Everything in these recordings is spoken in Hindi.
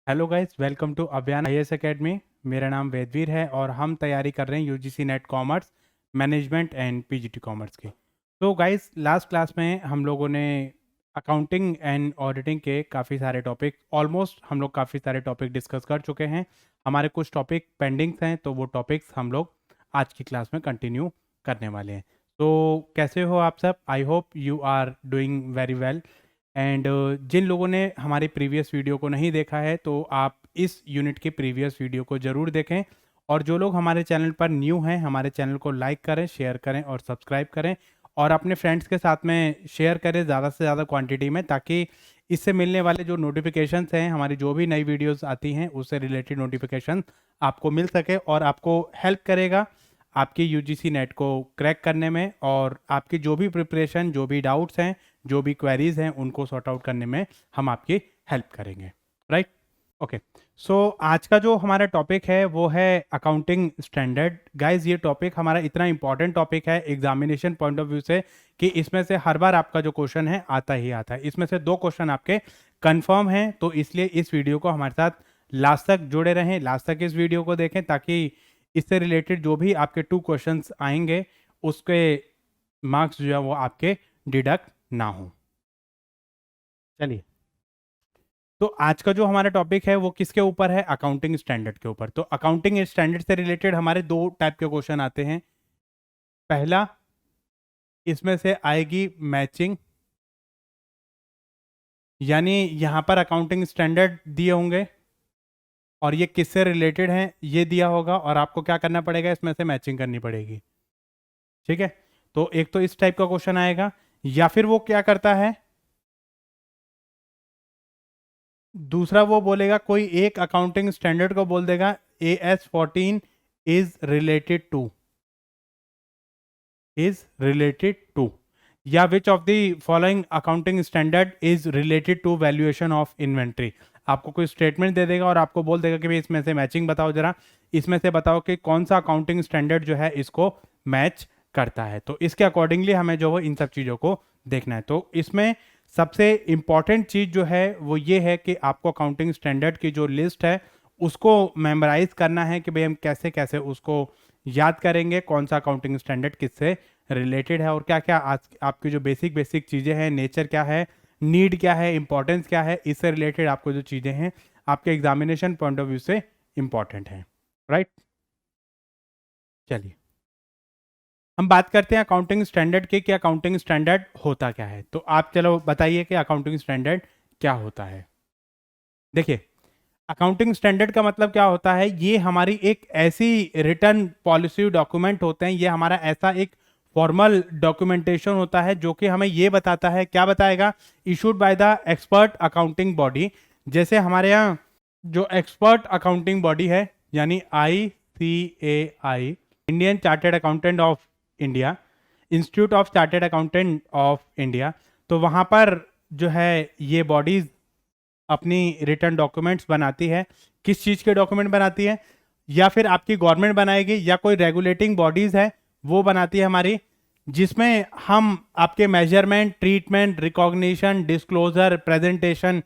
हेलो गाइस, वेलकम टू अभियान आईएएस एकेडमी। मेरा नाम वेदवीर है और हम तैयारी कर रहे हैं UGC net commerce management and PGT commerce की। तो गाइस, लास्ट क्लास में हम लोगों ने अकाउंटिंग एंड ऑडिटिंग के काफ़ी सारे टॉपिक ऑलमोस्ट हम लोग काफ़ी सारे टॉपिक डिस्कस कर चुके हैं। हमारे कुछ टॉपिक पेंडिंग्स हैं, तो वो टॉपिक्स हम लोग आज की क्लास में कंटिन्यू करने वाले हैं। तो कैसे हो आप सब? I hope you are doing very well. And जिन लोगों ने हमारी प्रीवियस वीडियो को नहीं देखा है, तो आप इस यूनिट के प्रीवियस वीडियो को ज़रूर देखें। और जो लोग हमारे चैनल पर न्यू हैं, हमारे चैनल को लाइक करें, शेयर करें और सब्सक्राइब करें, और अपने फ्रेंड्स के साथ में शेयर करें ज़्यादा से ज़्यादा क्वांटिटी में, ताकि इससे मिलने वाले जो नोटिफिकेशंस हैं, हमारी जो भी नई वीडियोस आती हैं उससे रिलेटेड नोटिफिकेशन आपको मिल सके और आपको हेल्प करेगा आपकी यूजीसी नेट को क्रैक करने में, और आपकी जो भी प्रिपरेशन, जो भी डाउट्स हैं, जो भी क्वेरीज हैं, उनको सॉर्ट आउट करने में हम आपकी हेल्प करेंगे। राइट? ओके। सो आज का जो हमारा टॉपिक है वो है अकाउंटिंग स्टैंडर्ड। गाइज, ये टॉपिक हमारा इतना इंपॉर्टेंट टॉपिक है एग्जामिनेशन पॉइंट ऑफ व्यू से कि इसमें से हर बार आपका जो क्वेश्चन है आता ही आता है। इसमें से 2 क्वेश्चन आपके कंफर्म हैं, तो इसलिए इस वीडियो को हमारे साथ लास्ट तक जुड़े रहें, लास्ट तक इस वीडियो को देखें, ताकि इससे रिलेटेड जो भी आपके 2 क्वेश्चंस आएंगे उसके मार्क्स जो है वो आपके डिडक्ट ना हो। चलिए, तो आज का जो हमारा टॉपिक है वो किसके ऊपर है? अकाउंटिंग स्टैंडर्ड के ऊपर। तो अकाउंटिंग स्टैंडर्ड से रिलेटेड हमारे 2 टाइप के क्वेश्चन आते हैं। पहला, इसमें से आएगी मैचिंग, यानी यहां पर अकाउंटिंग स्टैंडर्ड दिए होंगे और ये किससे रिलेटेड है ये दिया होगा, और आपको क्या करना पड़ेगा, इसमें से मैचिंग करनी पड़ेगी। ठीक है? तो एक तो इस टाइप का क्वेश्चन आएगा, या फिर वो क्या करता है, दूसरा वो बोलेगा, कोई एक अकाउंटिंग स्टैंडर्ड को बोल देगा AS14 इज रिलेटेड टू, या which of the following accounting standard is related to valuation of inventory. आपको कोई स्टेटमेंट दे देगा और आपको बोल देगा कि भाई इसमें से मैचिंग बताओ, जरा इसमें से बताओ कि कौन सा अकाउंटिंग स्टैंडर्ड जो है इसको मैच करता है। तो इसके अकॉर्डिंगली हमें जो वो इन सब चीज़ों को देखना है। तो इसमें सबसे इंपॉर्टेंट चीज़ जो है वो ये है कि आपको अकाउंटिंग स्टैंडर्ड की जो लिस्ट है उसको मेमोराइज करना है कि भाई हम कैसे कैसे उसको याद करेंगे, कौन सा अकाउंटिंग स्टैंडर्ड किससे रिलेटेड है, और क्या क्या आज आपकी जो बेसिक बेसिक चीज़ें हैं, नेचर क्या है, नीड क्या है, इंपॉर्टेंस क्या है, इससे रिलेटेड आपको जो चीज़ें हैं आपके एग्जामिनेशन पॉइंट ऑफ व्यू से इंपॉर्टेंट है। राइट? चलिए, हम बात करते हैं अकाउंटिंग स्टैंडर्ड की कि अकाउंटिंग स्टैंडर्ड होता क्या है। तो आप चलो बताइए कि अकाउंटिंग स्टैंडर्ड क्या होता है। देखिए, अकाउंटिंग स्टैंडर्ड का मतलब क्या होता है, ये हमारी एक ऐसी रिटर्न पॉलिसी डॉक्यूमेंट होते हैं, ये हमारा ऐसा एक फॉर्मल डॉक्यूमेंटेशन होता है जो कि हमें ये बताता है, क्या बताएगा, issued by the expert accounting body. जैसे हमारे यहाँ जो एक्सपर्ट अकाउंटिंग बॉडी है, यानी ICAI, Indian chartered accountant of India, institute of chartered accountant of India, तो वहाँ पर जो है ये बॉडीज अपनी रिटर्न डॉक्यूमेंट्स बनाती है। किस चीज़ के डॉक्यूमेंट बनाती है? या फिर आपकी गवर्नमेंट बनाएगी या कोई रेगुलेटिंग बॉडीज़ है वो बनाती है हमारी, जिसमें हम आपके measurement, treatment, recognition, disclosure, presentation,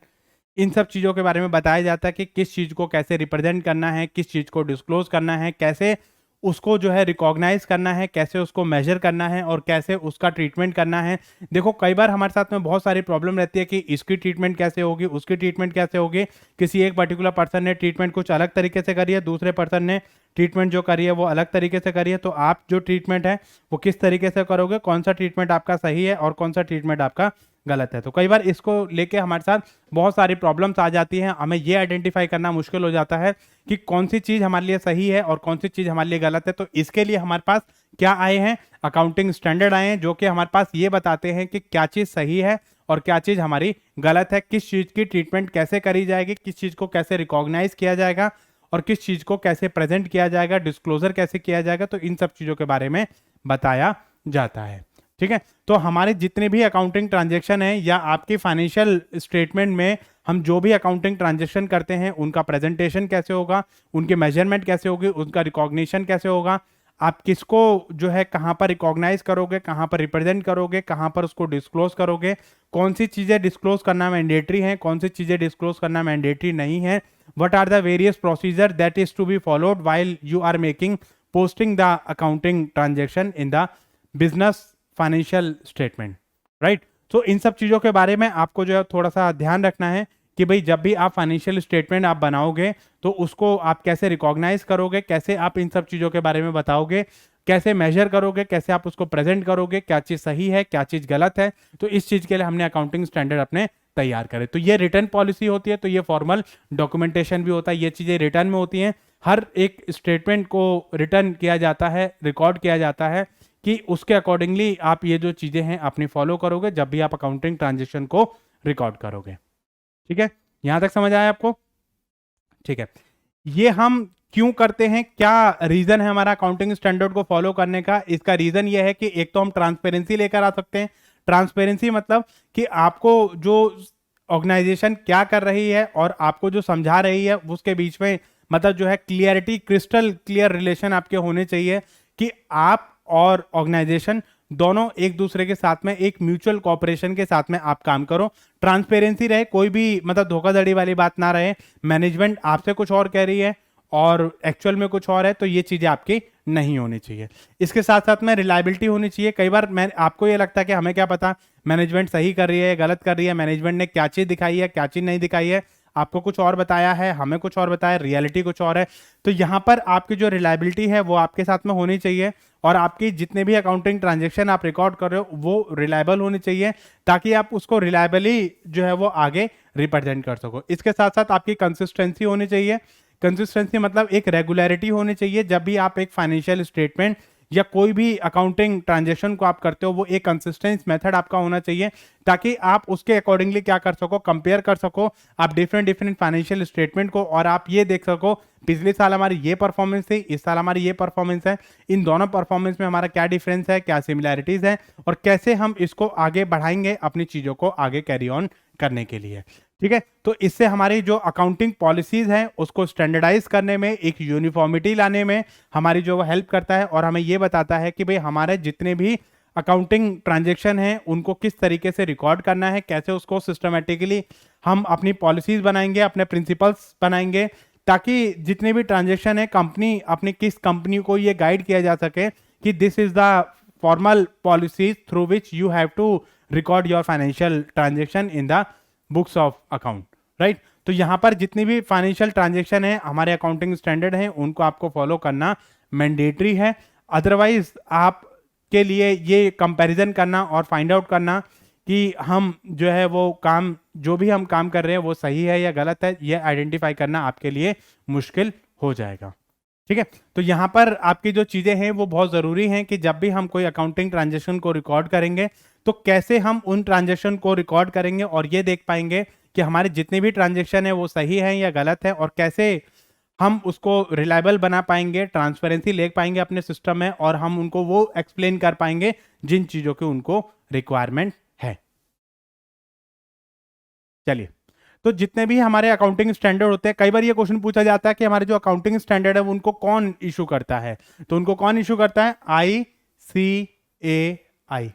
इन सब चीज़ों के बारे में बताया जाता है कि किस चीज़ को कैसे रिप्रेजेंट करना है, किस चीज़ को डिस्क्लोज करना है, कैसे उसको जो है रिकॉग्नाइज करना है, कैसे उसको मेजर करना है और कैसे उसका ट्रीटमेंट करना है। देखो, कई बार हमारे साथ में बहुत सारी प्रॉब्लम रहती है कि इसकी ट्रीटमेंट कैसे होगी, उसकी ट्रीटमेंट कैसे होगी। किसी एक पर्टिकुलर पर्सन ने ट्रीटमेंट कुछ अलग तरीके से करी है, दूसरे पर्सन ने ट्रीटमेंट जो करी है वो अलग तरीके से करी है। तो आप जो ट्रीटमेंट है वो किस तरीके से करोगे, कौन सा ट्रीटमेंट आपका सही है और कौन सा ट्रीटमेंट आपका गलत है। तो कई बार इसको लेके हमारे साथ बहुत सारी प्रॉब्लम्स आ जाती हैं, हमें ये आइडेंटिफाई करना मुश्किल हो जाता है कि कौन सी चीज़ हमारे लिए सही है और कौन सी चीज़ हमारे लिए गलत है। तो इसके लिए हमारे पास क्या आए हैं, अकाउंटिंग स्टैंडर्ड आए हैं, जो कि हमारे पास ये बताते हैं कि क्या चीज़ सही है और क्या चीज़ हमारी गलत है, किस चीज़ की ट्रीटमेंट कैसे करी जाएगी, किस चीज़ को कैसे रिकॉग्नाइज किया जाएगा और किस चीज़ को कैसे प्रेजेंट किया जाएगा, डिस्क्लोजर कैसे किया जाएगा। तो इन सब चीज़ों के बारे में बताया जाता है। ठीक है? तो हमारे जितने भी अकाउंटिंग ट्रांजैक्शन है या आपकी फाइनेंशियल स्टेटमेंट में हम जो भी अकाउंटिंग ट्रांजैक्शन करते हैं उनका प्रेजेंटेशन कैसे होगा, उनके मेजरमेंट कैसे होगी, उनका रिकॉग्निशन कैसे होगा, आप किसको जो है कहाँ पर रिकॉग्नाइज करोगे, कहाँ पर रिप्रेजेंट करोगे, कहाँ पर उसको डिस्क्लोज करोगे, कौन सी चीज़ें डिस्क्लोज करना मैंडेटरी है, कौन सी चीज़ें डिस्क्लोज करना मैंडेटरी नहीं है, what are the various procedure that is to be followed while you are making posting the accounting transaction in the business financial statement, right? तो इन सब चीज़ों के बारे में आपको जो है थोड़ा सा ध्यान रखना है कि भाई जब भी आप फाइनेंशियल स्टेटमेंट आप बनाओगे तो उसको आप कैसे रिकॉग्नाइज करोगे, कैसे आप इन सब चीज़ों के बारे में बताओगे, कैसे मेजर करोगे, कैसे आप उसको प्रेजेंट करोगे, क्या चीज़ सही है, क्या चीज़ गलत है। तो इस चीज़ के लिए हमने अकाउंटिंग स्टैंडर्ड अपने तैयार करे। तो ये रिटर्न पॉलिसी होती है, तो ये फॉर्मल डॉक्यूमेंटेशन भी होता है, ये चीज़ें रिटर्न में होती हैं। हर एक स्टेटमेंट को रिटर्न किया जाता है, रिकॉर्ड किया जाता है कि उसके अकॉर्डिंगली आप ये जो चीज़ें हैं अपनी फॉलो करोगे जब भी आप अकाउंटिंग ट्रांजेक्शन को रिकॉर्ड करोगे। ठीक है, यहां तक समझ आया आपको? ठीक है, ये हम क्यों करते हैं, क्या रीजन है हमारा अकाउंटिंग स्टैंडर्ड को फॉलो करने का? इसका रीजन ये है कि एक तो हम ट्रांसपेरेंसी लेकर आ सकते हैं। ट्रांसपेरेंसी मतलब कि आपको जो ऑर्गेनाइजेशन क्या कर रही है और आपको जो समझा रही है उसके बीच में मतलब जो है क्लियरिटी, क्रिस्टल क्लियर रिलेशन आपके होने चाहिए कि आप और ऑर्गेनाइजेशन दोनों एक दूसरे के साथ में एक म्यूचुअल कॉपरेशन के साथ में आप काम करो। ट्रांसपेरेंसी रहे, कोई भी मतलब धोखाधड़ी वाली बात ना रहे। मैनेजमेंट आपसे कुछ और कह रही है और एक्चुअल में कुछ और है, तो ये चीजें आपकी नहीं होनी चाहिए। इसके साथ साथ में रिलायबिलिटी होनी चाहिए। कई बार मैं आपको ये लगता है कि हमें क्या पता मैनेजमेंट सही कर रही है, गलत कर रही है, मैनेजमेंट ने क्या चीज दिखाई है, क्या चीज नहीं दिखाई है, आपको कुछ और बताया है, हमें कुछ और बताया, रियलिटी कुछ और है। तो यहाँ पर आपकी जो रिलायबिलिटी है वो आपके साथ में होनी चाहिए और आपकी जितने भी अकाउंटिंग ट्रांजैक्शन आप रिकॉर्ड कर रहे हो वो रिलायबल होनी चाहिए ताकि आप उसको रिलायबली जो है वो आगे रिप्रेजेंट कर सको। इसके साथ साथ आपकी कंसिस्टेंसी होनी चाहिए। कंसिस्टेंसी मतलब एक रेगुलरिटी होनी चाहिए। जब भी आप एक फाइनेंशियल स्टेटमेंट या कोई भी अकाउंटिंग ट्रांजैक्शन को आप करते हो वो एक कंसिस्टेंट मेथड आपका होना चाहिए ताकि आप उसके अकॉर्डिंगली क्या कर सको, कंपेयर कर सको आप डिफरेंट फाइनेंशियल स्टेटमेंट को और आप ये देख सको पिछले साल हमारी ये परफॉर्मेंस थी, इस साल हमारी ये परफॉर्मेंस है, इन दोनों परफॉर्मेंस में हमारा क्या डिफरेंस है, क्या सिमिलैरिटीज है और कैसे हम इसको आगे बढ़ाएंगे अपनी चीजों को आगे कैरी ऑन करने के लिए। ठीक है, तो इससे हमारी जो अकाउंटिंग पॉलिसीज हैं उसको स्टैंडर्डाइज करने में, एक यूनिफॉर्मिटी लाने में हमारी जो हेल्प करता है और हमें ये बताता है कि भाई हमारे जितने भी अकाउंटिंग ट्रांजैक्शन हैं उनको किस तरीके से रिकॉर्ड करना है, कैसे उसको सिस्टमेटिकली हम अपनी पॉलिसीज बनाएंगे, अपने प्रिंसिपल्स बनाएंगे ताकि जितने भी ट्रांजैक्शन है कंपनी अपनी किस कंपनी को ये गाइड किया जा सके कि this is the formal policies through which you have to record your financial transaction in the books of account, right. तो यहां पर जितनी भी फाइनेंशियल ट्रांजैक्शन है हमारे अकाउंटिंग स्टैंडर्ड हैं उनको आपको फॉलो करना मैंडेटरी है। अदरवाइज आप के लिए ये कंपैरिजन करना और फाइंड आउट करना कि हम जो है वो काम जो भी हम काम कर रहे हैं वो सही है या गलत है, ये आइडेंटिफाई करना आपके लिए मुश्किल हो जाएगा। ठीक है, तो यहाँ पर आपकी जो चीजें हैं वो बहुत जरूरी हैं कि जब भी हम कोई अकाउंटिंग ट्रांजैक्शन को रिकॉर्ड करेंगे तो कैसे हम उन ट्रांजैक्शन को रिकॉर्ड करेंगे और ये देख पाएंगे कि हमारे जितने भी ट्रांजैक्शन है वो सही है या गलत है और कैसे हम उसको रिलायबल बना पाएंगे, ट्रांसपेरेंसी ले पाएंगे अपने सिस्टम में और हम उनको वो एक्सप्लेन कर पाएंगे जिन चीजों की उनको रिक्वायरमेंट है। चलिए, तो जितने भी हमारे अकाउंटिंग स्टैंडर्ड होते हैं, कई बार ये क्वेश्चन पूछा जाता है कि हमारे जो अकाउंटिंग स्टैंडर्ड है उनको कौन इशू करता है, तो उनको कौन इशू करता है? ICAI,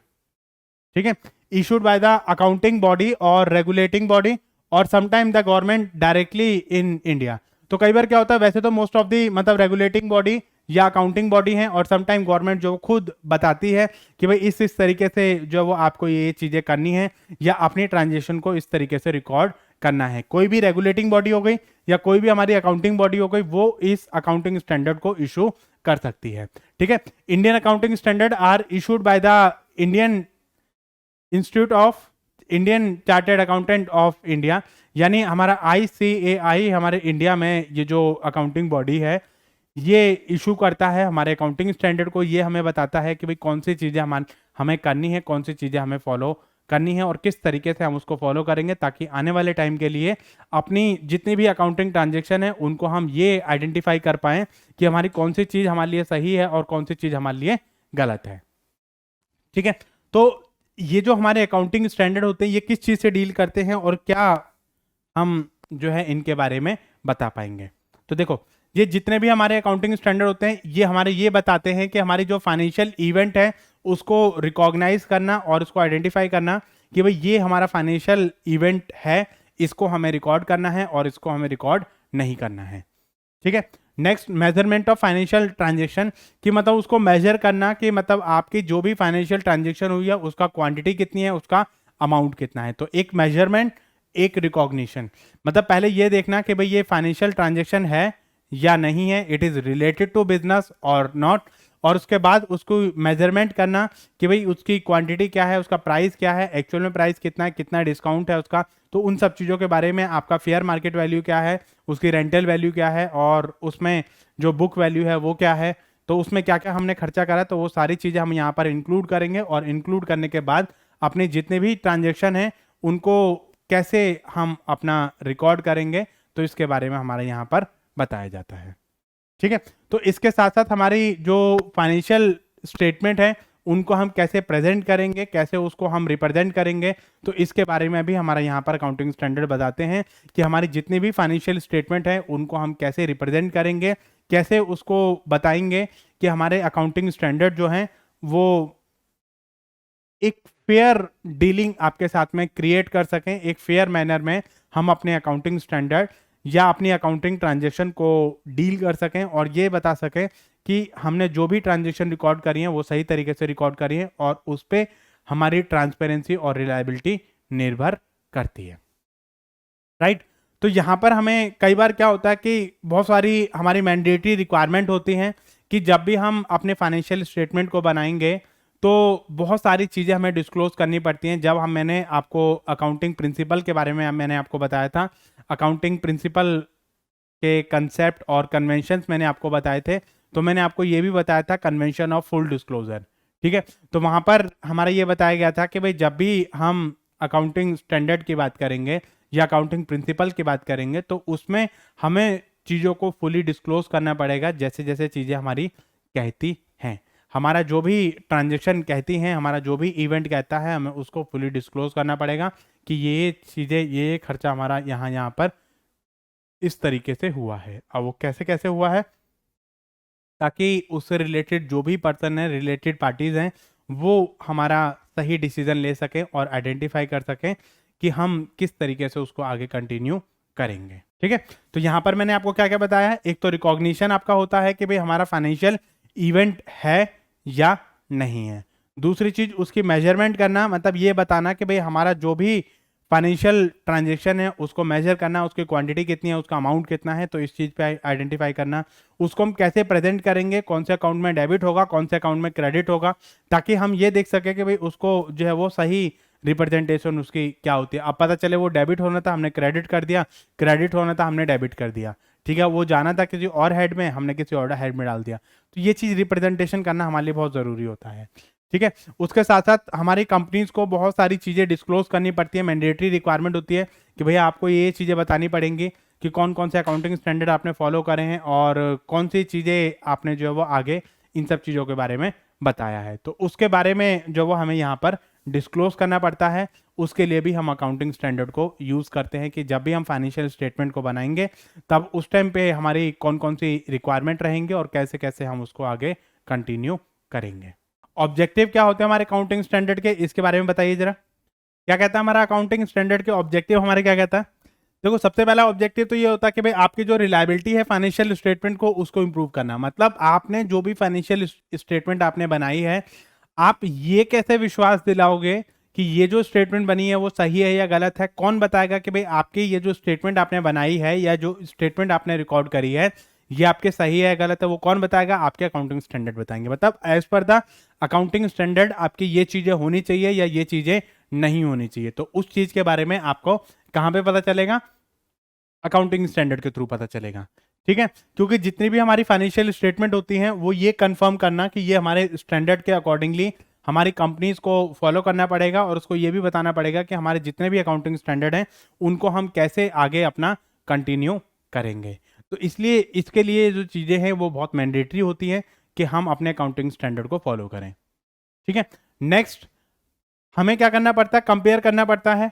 ठीक है, issued by the accounting body और रेगुलेटिंग बॉडी और sometime the government directly in India. तो कई बार क्या होता है, वैसे तो मोस्ट ऑफ दी मतलब रेगुलेटिंग बॉडी या अकाउंटिंग बॉडी है और समटाइम गवर्नमेंट जो खुद बताती है कि भाई इस तरीके से जो वो आपको ये चीजें करनी है या अपनी ट्रांजेक्शन को इस तरीके से रिकॉर्ड करना है। कोई भी रेगुलेटिंग बॉडी हो गई या कोई भी हमारी अकाउंटिंग बॉडी हो गई वो इस अकाउंटिंग स्टैंडर्ड को इशू कर सकती है। ठीक है, Indian accounting standard are issued by the Indian institute of Indian chartered accountant of India, यानी हमारा ICAI हमारे इंडिया में ये जो अकाउंटिंग बॉडी है ये इशू करता है हमारे अकाउंटिंग स्टैंडर्ड को। ये हमें बताता है कि भाई कौन सी चीज़ें हमें करनी है, कौन सी चीज़ें हमें फॉलो करनी है और किस तरीके से हम उसको फॉलो करेंगे ताकि आने वाले टाइम के लिए अपनी जितनी भी अकाउंटिंग ट्रांजेक्शन है उनको हम ये आइडेंटिफाई कर पाएँ कि हमारी कौन सी चीज़ हमारे लिए सही है और कौन सी चीज़ हमारे लिए गलत है। ठीक है, तो ये जो हमारे अकाउंटिंग स्टैंडर्ड होते हैं ये किस चीज़ से डील करते हैं और क्या हम जो है इनके बारे में बता पाएंगे। तो देखो, ये जितने भी हमारे अकाउंटिंग स्टैंडर्ड होते हैं ये हमारे ये बताते हैं कि हमारी जो फाइनेंशियल इवेंट है उसको रिकॉग्नाइज करना और उसको आइडेंटिफाई करना कि भाई ये हमारा फाइनेंशियल इवेंट है, इसको हमें रिकॉर्ड करना है और इसको हमें रिकॉर्ड नहीं करना है। ठीक है। Next, measurement of financial transaction, कि मतलब उसको मेजर करना कि मतलब आपकी जो भी फाइनेंशियल ट्रांजेक्शन हुई है उसका क्वांटिटी कितनी है, उसका अमाउंट कितना है। तो एक मेजरमेंट, एक रिकॉग्निशन, मतलब पहले ये देखना कि भाई ये फाइनेंशियल ट्रांजेक्शन है या नहीं है, it is related to business और नॉट, और उसके बाद उसको मेजरमेंट करना कि भाई उसकी क्वांटिटी क्या है, उसका प्राइस क्या है, एक्चुअल में प्राइस कितना है, कितना डिस्काउंट है उसका। तो उन सब चीज़ों के बारे में, आपका फेयर मार्केट वैल्यू क्या है, उसकी रेंटल वैल्यू क्या है, और उसमें जो बुक वैल्यू है वो क्या है, तो उसमें क्या क्या हमने खर्चा करा, तो वो सारी चीज़ें हम यहाँ पर इंक्लूड करेंगे। और इंक्लूड करने के बाद अपने जितने भी ट्रांजेक्शन हैं उनको कैसे हम अपना रिकॉर्ड करेंगे, तो इसके बारे में हमारे यहाँ पर बताया जाता है। ठीक है। तो इसके साथ साथ हमारी जो फाइनेंशियल स्टेटमेंट है उनको हम कैसे प्रेजेंट करेंगे, कैसे उसको हम रिप्रेजेंट करेंगे, तो इसके बारे में भी हमारा यहाँ पर अकाउंटिंग स्टैंडर्ड बताते हैं कि हमारी जितनी भी फाइनेंशियल स्टेटमेंट है उनको हम कैसे रिप्रेजेंट करेंगे, कैसे उसको बताएंगे कि हमारे अकाउंटिंग स्टैंडर्ड जो हैं वो एक फेयर डीलिंग आपके साथ में क्रिएट कर सकें, एक फेयर मैनर में हम अपने अकाउंटिंग स्टैंडर्ड या अपनी अकाउंटिंग ट्रांजेक्शन को डील कर सकें और ये बता सकें कि हमने जो भी ट्रांजेक्शन रिकॉर्ड करी है वो सही तरीके से रिकॉर्ड करी है और उस पर हमारी ट्रांसपेरेंसी और रिलायबिलिटी निर्भर करती है। राइट। तो यहाँ पर हमें कई बार क्या होता है कि बहुत सारी हमारी मैंडेटरी रिक्वायरमेंट होती हैं कि जब भी हम अपने फाइनेंशियल स्टेटमेंट को बनाएंगे तो बहुत सारी चीज़ें हमें डिस्क्लोज करनी पड़ती हैं। जब मैंने आपको अकाउंटिंग प्रिंसिपल के बारे में मैंने आपको बताया था, अकाउंटिंग प्रिंसिपल के कंसेप्ट और कन्वेंशंस मैंने आपको बताए थे, तो मैंने आपको ये भी बताया था कन्वेंशन ऑफ फुल डिस्क्लोजर। ठीक है। तो वहाँ पर हमारा ये बताया गया था कि भाई जब भी हम अकाउंटिंग स्टैंडर्ड की बात करेंगे या अकाउंटिंग प्रिंसिपल की बात करेंगे तो उसमें हमें चीज़ों को फुली डिस्क्लोज करना पड़ेगा, जैसे जैसे चीज़ें हमारी कहती हैं। हमारा जो भी ट्रांजेक्शन कहती हैं, हमारा जो भी इवेंट कहता है, हमें उसको फुली डिस्क्लोज करना पड़ेगा कि ये चीज़ें, ये खर्चा हमारा यहाँ पर इस तरीके से हुआ है। अब वो कैसे कैसे हुआ है, ताकि उससे रिलेटेड जो भी पर्सन है, रिलेटेड पार्टीज हैं, वो हमारा सही डिसीजन ले सकें और आइडेंटिफाई कर सकें कि हम किस तरीके से उसको आगे कंटिन्यू करेंगे। ठीक है। तो यहाँ पर मैंने आपको क्या क्या बताया है, एक तो रिकॉग्निशन आपका होता है कि भाई हमारा फाइनेंशियल इवेंट है या नहीं है। दूसरी चीज उसकी मेजरमेंट करना, मतलब ये बताना कि भाई हमारा जो भी फाइनेंशियल ट्रांजेक्शन है उसको मेजर करना, उसकी क्वांटिटी कितनी है, उसका अमाउंट कितना है, तो इस चीज़ पे आइडेंटिफाई करना। उसको हम कैसे प्रेजेंट करेंगे, कौन से अकाउंट में डेबिट होगा, कौन से अकाउंट में क्रेडिट होगा, ताकि हम ये देख सके कि भाई उसको जो है वो सही रिप्रेजेंटेशन उसकी क्या होती है। अब पता चले वो डेबिट होना था, हमने क्रेडिट कर दिया, क्रेडिट होना था, हमने डेबिट कर दिया। ठीक है। वो जाना था किसी और हेड में, हमने किसी और हेड में डाल दिया। तो ये चीज़ रिप्रेजेंटेशन करना हमारे लिए बहुत ज़रूरी होता है। ठीक है। उसके साथ साथ हमारी कंपनीज को बहुत सारी चीज़ें डिस्क्लोज करनी पड़ती है, मैंडेटरी रिक्वायरमेंट होती है कि भैया आपको ये चीज़ें बतानी पड़ेंगी कि कौन कौन से अकाउंटिंग स्टैंडर्ड आपने फॉलो करे हैं और कौन सी चीज़ें आपने जो है वो आगे इन सब चीज़ों के बारे में बताया है। तो उसके बारे में जो वो हमें यहाँ पर डिस्क्लोज करना पड़ता है। उसके लिए भी हम अकाउंटिंग स्टैंडर्ड को यूज़ करते हैं कि जब भी हम फाइनेंशियल स्टेटमेंट को बनाएंगे तब उस टाइम पे हमारी कौन कौन सी रिक्वायरमेंट रहेंगे और कैसे कैसे हम उसको आगे कंटिन्यू करेंगे। ऑब्जेक्टिव क्या होते हैं हमारे अकाउंटिंग स्टैंडर्ड के, इसके बारे में बताइए जरा। क्या कहता है हमारा अकाउंटिंग स्टैंडर्ड के ऑब्जेक्टिव, हमारे क्या कहता है? देखो, सबसे पहला ऑब्जेक्टिव तो ये होता है कि भाई आपकी जो रिलायबिलिटी है फाइनेंशियल स्टेटमेंट को उसको इंप्रूव करना। मतलब आपने जो भी फाइनेंशियल स्टेटमेंट आपने बनाई है, आप ये कैसे विश्वास दिलाओगे कि ये जो स्टेटमेंट बनी है वो सही है या गलत है? कौन बताएगा कि भाई आपकी ये जो स्टेटमेंट आपने बनाई है या जो स्टेटमेंट आपने रिकॉर्ड करी है ये आपके सही है गलत है? वो कौन बताएगा? आपके अकाउंटिंग स्टैंडर्ड बताएंगे। मतलब as per the accounting standard आपकी ये चीजें होनी चाहिए या ये चीजें नहीं होनी चाहिए। तो उस चीज के बारे में आपको कहां पे पता चलेगा? अकाउंटिंग स्टैंडर्ड के थ्रू पता चलेगा। ठीक है। क्योंकि जितनी भी हमारी फाइनेंशियल स्टेटमेंट होती हैं वो ये कंफर्म करना कि ये हमारे स्टैंडर्ड के अकॉर्डिंगली हमारी कंपनीज को फॉलो करना पड़ेगा और उसको ये भी बताना पड़ेगा कि हमारे जितने भी अकाउंटिंग स्टैंडर्ड हैं उनको हम कैसे आगे अपना कंटिन्यू करेंगे। तो इसलिए इसके लिए जो चीज़ें हैं वो बहुत मैंडेटरी होती हैं कि हम अपने अकाउंटिंग स्टैंडर्ड को फॉलो करें। ठीक है। नेक्स्ट, हमें क्या करना पड़ता है? कंपेयर करना पड़ता है।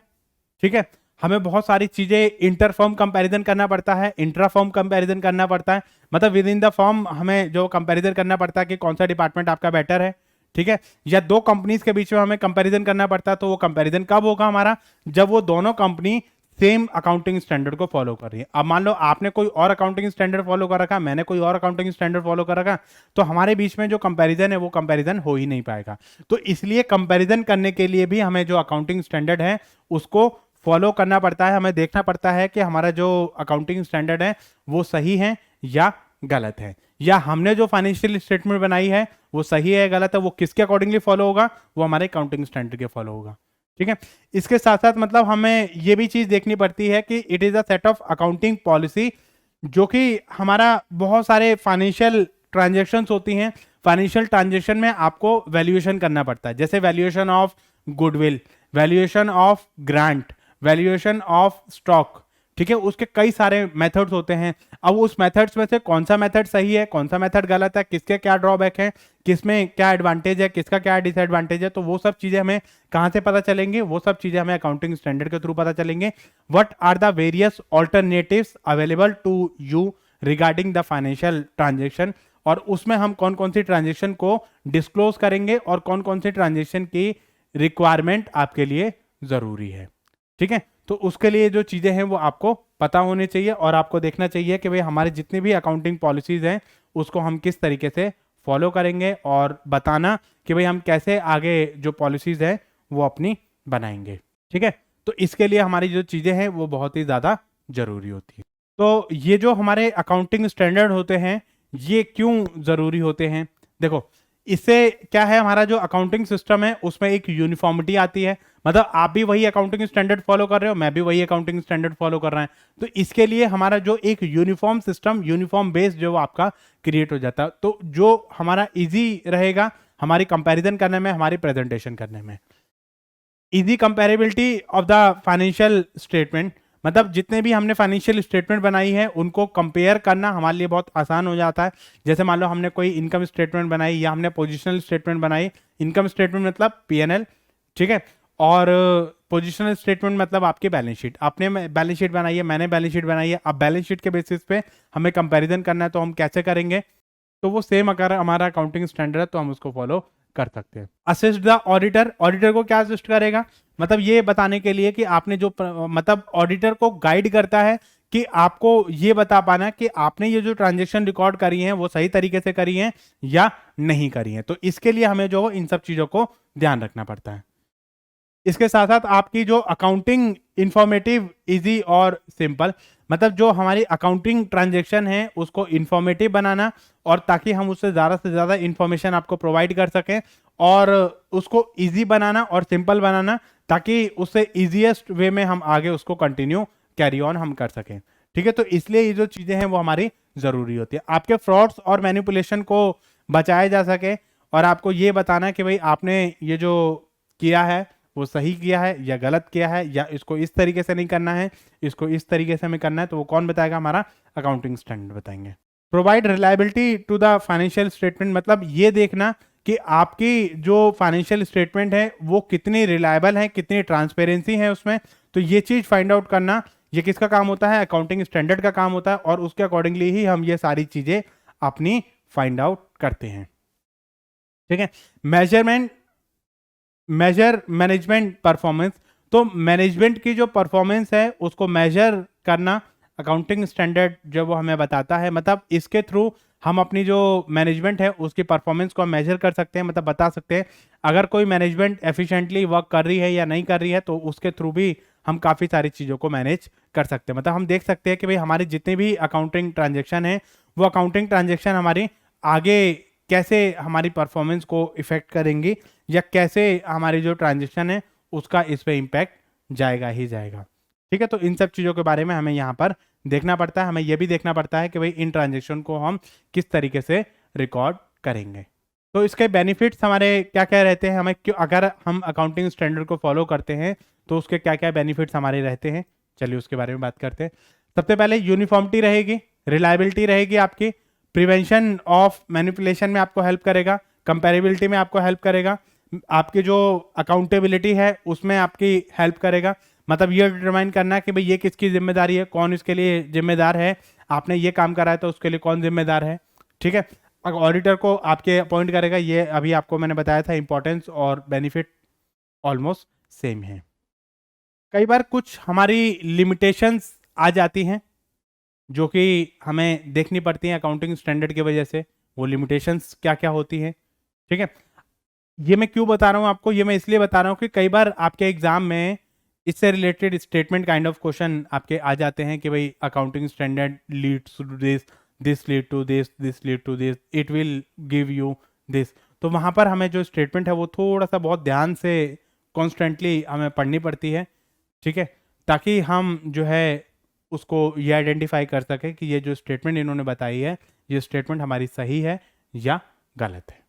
ठीक है। हमें बहुत सारी चीजें इंटर फर्म कंपैरिजन करना पड़ता है, इंट्रा फर्म कंपैरिजन करना पड़ता है। मतलब विद इन द फर्म हमें जो कंपैरिजन करना पड़ता है कि कौन सा डिपार्टमेंट आपका बेटर है। ठीक है। या दो कंपनीज के बीच में हमें कंपैरिजन करना पड़ता है। तो वो कंपैरिजन कब होगा हमारा? जब वो दोनों कंपनी सेम अकाउंटिंग स्टैंडर्ड को फॉलो कर रही है। अब मान लो आपने कोई और अकाउंटिंग स्टैंडर्ड फॉलो कर रखा, मैंने कोई और अकाउंटिंग स्टैंडर्ड फॉलो कर रखा, तो हमारे बीच में जो कंपैरिजन है वो कंपैरिजन हो ही नहीं पाएगा। तो इसलिए कंपैरिजन करने के लिए भी हमें जो अकाउंटिंग स्टैंडर्ड है उसको फॉलो करना पड़ता है। हमें देखना पड़ता है कि हमारा जो अकाउंटिंग स्टैंडर्ड है वो सही है या गलत है, या हमने जो फाइनेंशियल स्टेटमेंट बनाई है वो सही है गलत है, वो किसके अकॉर्डिंगली फॉलो होगा, वो हमारे अकाउंटिंग स्टैंडर्ड के फॉलो होगा। ठीक है, इसके साथ साथ मतलब हमें ये भी चीज देखनी पड़ती है कि it is a set of accounting policy, जो कि हमारा बहुत सारे फाइनेंशियल ट्रांजेक्शन्स होती हैं। फाइनेंशियल ट्रांजेक्शन में आपको वैल्यूएशन करना पड़ता है, जैसे valuation of goodwill, valuation of grant, valuation of stock. ठीक है, उसके कई सारे मेथड्स होते हैं। अब उस मेथड्स में से कौन सा मेथड सही है, कौन सा मेथड गलत है, किसके क्या ड्रॉबैक है, किसमें क्या एडवांटेज है, किसका क्या डिसएडवांटेज है, तो वो सब चीजें हमें कहां से पता चलेंगे, वो सब चीजें हमें अकाउंटिंग स्टैंडर्ड के थ्रू पता चलेंगे। What are the various alternatives available to you regarding the financial transaction, और उसमें हम कौन कौन सी ट्रांजेक्शन को डिस्क्लोज करेंगे और कौन कौन सी ट्रांजेक्शन की रिक्वायरमेंट आपके लिए जरूरी है। ठीक है, तो उसके लिए जो चीजें हैं वो आपको पता होनी चाहिए, और आपको देखना चाहिए कि भाई हमारे जितनी भी अकाउंटिंग पॉलिसीज हैं उसको हम किस तरीके से फॉलो करेंगे, और बताना कि भाई हम कैसे आगे जो पॉलिसीज है वो अपनी बनाएंगे। ठीक है, तो इसके लिए हमारी जो चीजें हैं वो बहुत ही ज्यादा जरूरी होती है। तो ये जो हमारे अकाउंटिंग स्टैंडर्ड होते हैं ये क्यों जरूरी होते हैं, देखो इससे क्या है, हमारा जो अकाउंटिंग सिस्टम है उसमें एक यूनिफॉर्मिटी आती है। मतलब आप भी वही अकाउंटिंग स्टैंडर्ड फॉलो कर रहे हो, मैं भी वही अकाउंटिंग स्टैंडर्ड फॉलो कर रहा है, तो इसके लिए हमारा जो एक यूनिफॉर्म सिस्टम, यूनिफॉर्म बेस जो आपका क्रिएट हो जाता है, तो जो हमारा इजी रहेगा हमारी कंपैरिजन करने में, हमारी प्रेजेंटेशन करने में। Easy comparability of the financial statement, मतलब जितने भी हमने फाइनेंशियल स्टेटमेंट बनाई है उनको कंपेयर करना हमारे लिए बहुत आसान हो जाता है। जैसे मान लो हमने कोई इनकम स्टेटमेंट बनाई या हमने पोजिशनल स्टेटमेंट बनाई, इनकम स्टेटमेंट मतलब पीएनएल, ठीक है, और पोजिशनल स्टेटमेंट मतलब आपकी बैलेंस शीट। आपने बैलेंस शीट बनाई है, मैंने बैलेंस शीट बनाई है, अब बैलेंस शीट के बेसिस पे हमें कंपेरिजन करना है, तो हम कैसे करेंगे, तो वो सेम अगर हमारा अकाउंटिंग स्टैंडर्ड है तो हम उसको फॉलो कर सकते हैं। असिस्ट द ऑडिटर, ऑडिटर को क्या असिस्ट करेगा, मतलब ये बताने के लिए कि आपने जो मतलब ऑडिटर को गाइड करता है कि आपको ये बता पाना कि आपने ये जो ट्रांजेक्शन रिकॉर्ड करी है वो सही तरीके से करी है या नहीं करी है, तो इसके लिए हमें जो इन सब चीजों को ध्यान रखना पड़ता है। इसके साथ साथ आपकी जो अकाउंटिंग इंफॉर्मेटिव, इजी और सिंपल, मतलब जो हमारी अकाउंटिंग ट्रांजैक्शन है उसको इंफॉर्मेटिव बनाना, और ताकि हम उससे से ज़्यादा इंफॉर्मेशन आपको प्रोवाइड कर सकें, और उसको इजी बनाना और सिंपल बनाना, ताकि उससे इजीएस्ट वे में हम आगे उसको कंटिन्यू कैरी ऑन हम कर सकें। ठीक है, तो इसलिए ये जो चीज़ें हैं वो हमारी ज़रूरी होती है, आपके फ्रॉड्स और मैनिपुलेशन को बचाया जा सके, और आपको ये बताना कि भाई आपने ये जो किया है वो सही किया है या गलत किया है, या इसको इस तरीके से नहीं करना है, इसको इस तरीके से हमें करना है, तो वो कौन बताएगा, हमारा अकाउंटिंग स्टैंडर्ड बताएंगे। Provide reliability to the financial statement, मतलब ये देखना कि आपकी जो फाइनेंशियल स्टेटमेंट है वो कितनी रिलायबल है, कितनी ट्रांसपेरेंसी है उसमें, तो ये चीज फाइंड आउट करना ये किसका काम होता है, अकाउंटिंग स्टैंडर्ड का काम होता है, और उसके अकॉर्डिंगली ही हम ये सारी चीजें अपनी फाइंड आउट करते हैं। ठीक है, मेजरमेंट, मेजर मैनेजमेंट परफॉर्मेंस, तो मैनेजमेंट की जो परफॉर्मेंस है उसको मेजर करना अकाउंटिंग स्टैंडर्ड जो वो हमें बताता है, मतलब इसके थ्रू हम अपनी जो मैनेजमेंट है उसकी परफॉर्मेंस को मेजर कर सकते हैं, मतलब बता सकते हैं अगर कोई मैनेजमेंट एफिशिएंटली वर्क कर रही है या नहीं कर रही है, तो उसके थ्रू भी हम काफ़ी सारी चीज़ों को मैनेज कर सकते हैं। मतलब हम देख सकते हैं कि भाई हमारी जितनी भी अकाउंटिंग ट्रांजेक्शन है वो अकाउंटिंग ट्रांजेक्शन हमारी आगे कैसे हमारी परफॉर्मेंस को इफेक्ट करेंगी, या कैसे हमारी जो ट्रांजेक्शन है उसका इस पे इम्पैक्ट जाएगा ही जाएगा। ठीक है, तो इन सब चीज़ों के बारे में हमें यहाँ पर देखना पड़ता है। हमें यह भी देखना पड़ता है कि भाई इन ट्रांजेक्शन को हम किस तरीके से रिकॉर्ड करेंगे। तो इसके बेनिफिट्स हमारे क्या क्या रहते हैं, हमें क्यों अगर हम अकाउंटिंग स्टैंडर्ड को फॉलो करते हैं तो उसके क्या क्या बेनिफिट्स हमारे रहते हैं, चलिए उसके बारे में बात करते हैं। सबसे पहले यूनिफॉर्मिटी रहेगी, रिलायबिलिटी रहेगी आपकी, प्रिवेंशन ऑफ मैनिपुलेशन में आपको हेल्प करेगा, कंपेरेबिलिटी में आपको हेल्प करेगा, आपकी जो अकाउंटेबिलिटी है उसमें आपकी हेल्प करेगा, मतलब ये डिटरमाइन करना कि भाई ये किसकी जिम्मेदारी है, कौन इसके लिए जिम्मेदार है, आपने ये काम करा है तो उसके लिए कौन जिम्मेदार है। ठीक है, ऑडिटर को आपके अपॉइंट करेगा, ये अभी आपको मैंने बताया था, इंपॉर्टेंस और बेनिफिट ऑलमोस्ट सेम है। कई बार कुछ हमारी लिमिटेशंस आ जाती हैं जो कि हमें देखनी पड़ती हैं अकाउंटिंग स्टैंडर्ड की वजह से। वो लिमिटेशंस क्या क्या होती हैं, ठीक है। ये मैं क्यों बता रहा हूँ आपको, ये मैं इसलिए बता रहा हूँ कि कई बार आपके एग्जाम में इससे related statement kind of question आपके आ जाते हैं कि भाई accounting standard leads to this, this lead to this, this lead to this, it will give you this. तो वहाँ पर हमें जो स्टेटमेंट है वो थोड़ा सा बहुत ध्यान से कॉन्स्टेंटली हमें पढ़नी पड़ती है, ठीक है, ताकि हम जो है उसको ये आइडेंटिफाई कर सके कि ये जो स्टेटमेंट इन्होंने बताई है ये स्टेटमेंट हमारी सही है या गलत है,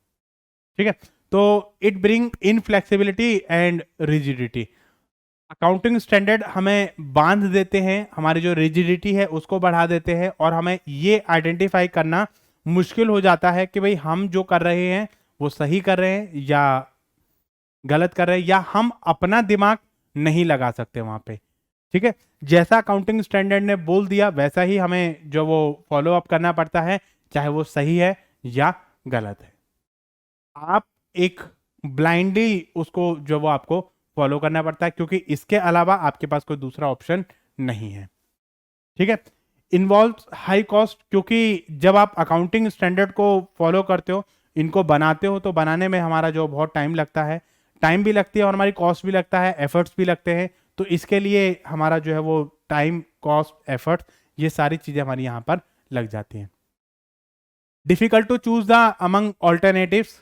ठीक है। तो it bring in flexibility and rigidity. Accounting standard हमें बांध देते हैं, हमारी जो रिजिडिटी है उसको बढ़ा देते हैं, और हमें ये आइडेंटिफाई करना मुश्किल हो जाता है कि भाई हम जो कर रहे हैं वो सही कर रहे हैं या गलत कर रहे हैं, या हम अपना दिमाग नहीं लगा सकते वहां पे, ठीक है। जैसा अकाउंटिंग स्टैंडर्ड ने बोल दिया वैसा ही हमें जो वो फॉलो अप करना पड़ता है, चाहे वो सही है या गलत है। आप एक ब्लाइंडली उसको जो वो आपको फॉलो करना पड़ता है, क्योंकि इसके अलावा आपके पास कोई दूसरा ऑप्शन नहीं है, ठीक है। इन्वॉल्व हाई कॉस्ट, क्योंकि जब आप अकाउंटिंग स्टैंडर्ड को फॉलो करते हो, इनको बनाते हो, तो बनाने में हमारा जो बहुत टाइम लगता है, टाइम भी लगती है और हमारी कॉस्ट भी लगता है, एफर्ट्स भी लगते हैं। तो इसके लिए हमारा जो है वो टाइम, कॉस्ट, एफर्ट, ये सारी चीजें हमारी यहाँ पर लग जाती हैं। Difficult to choose the among alternatives,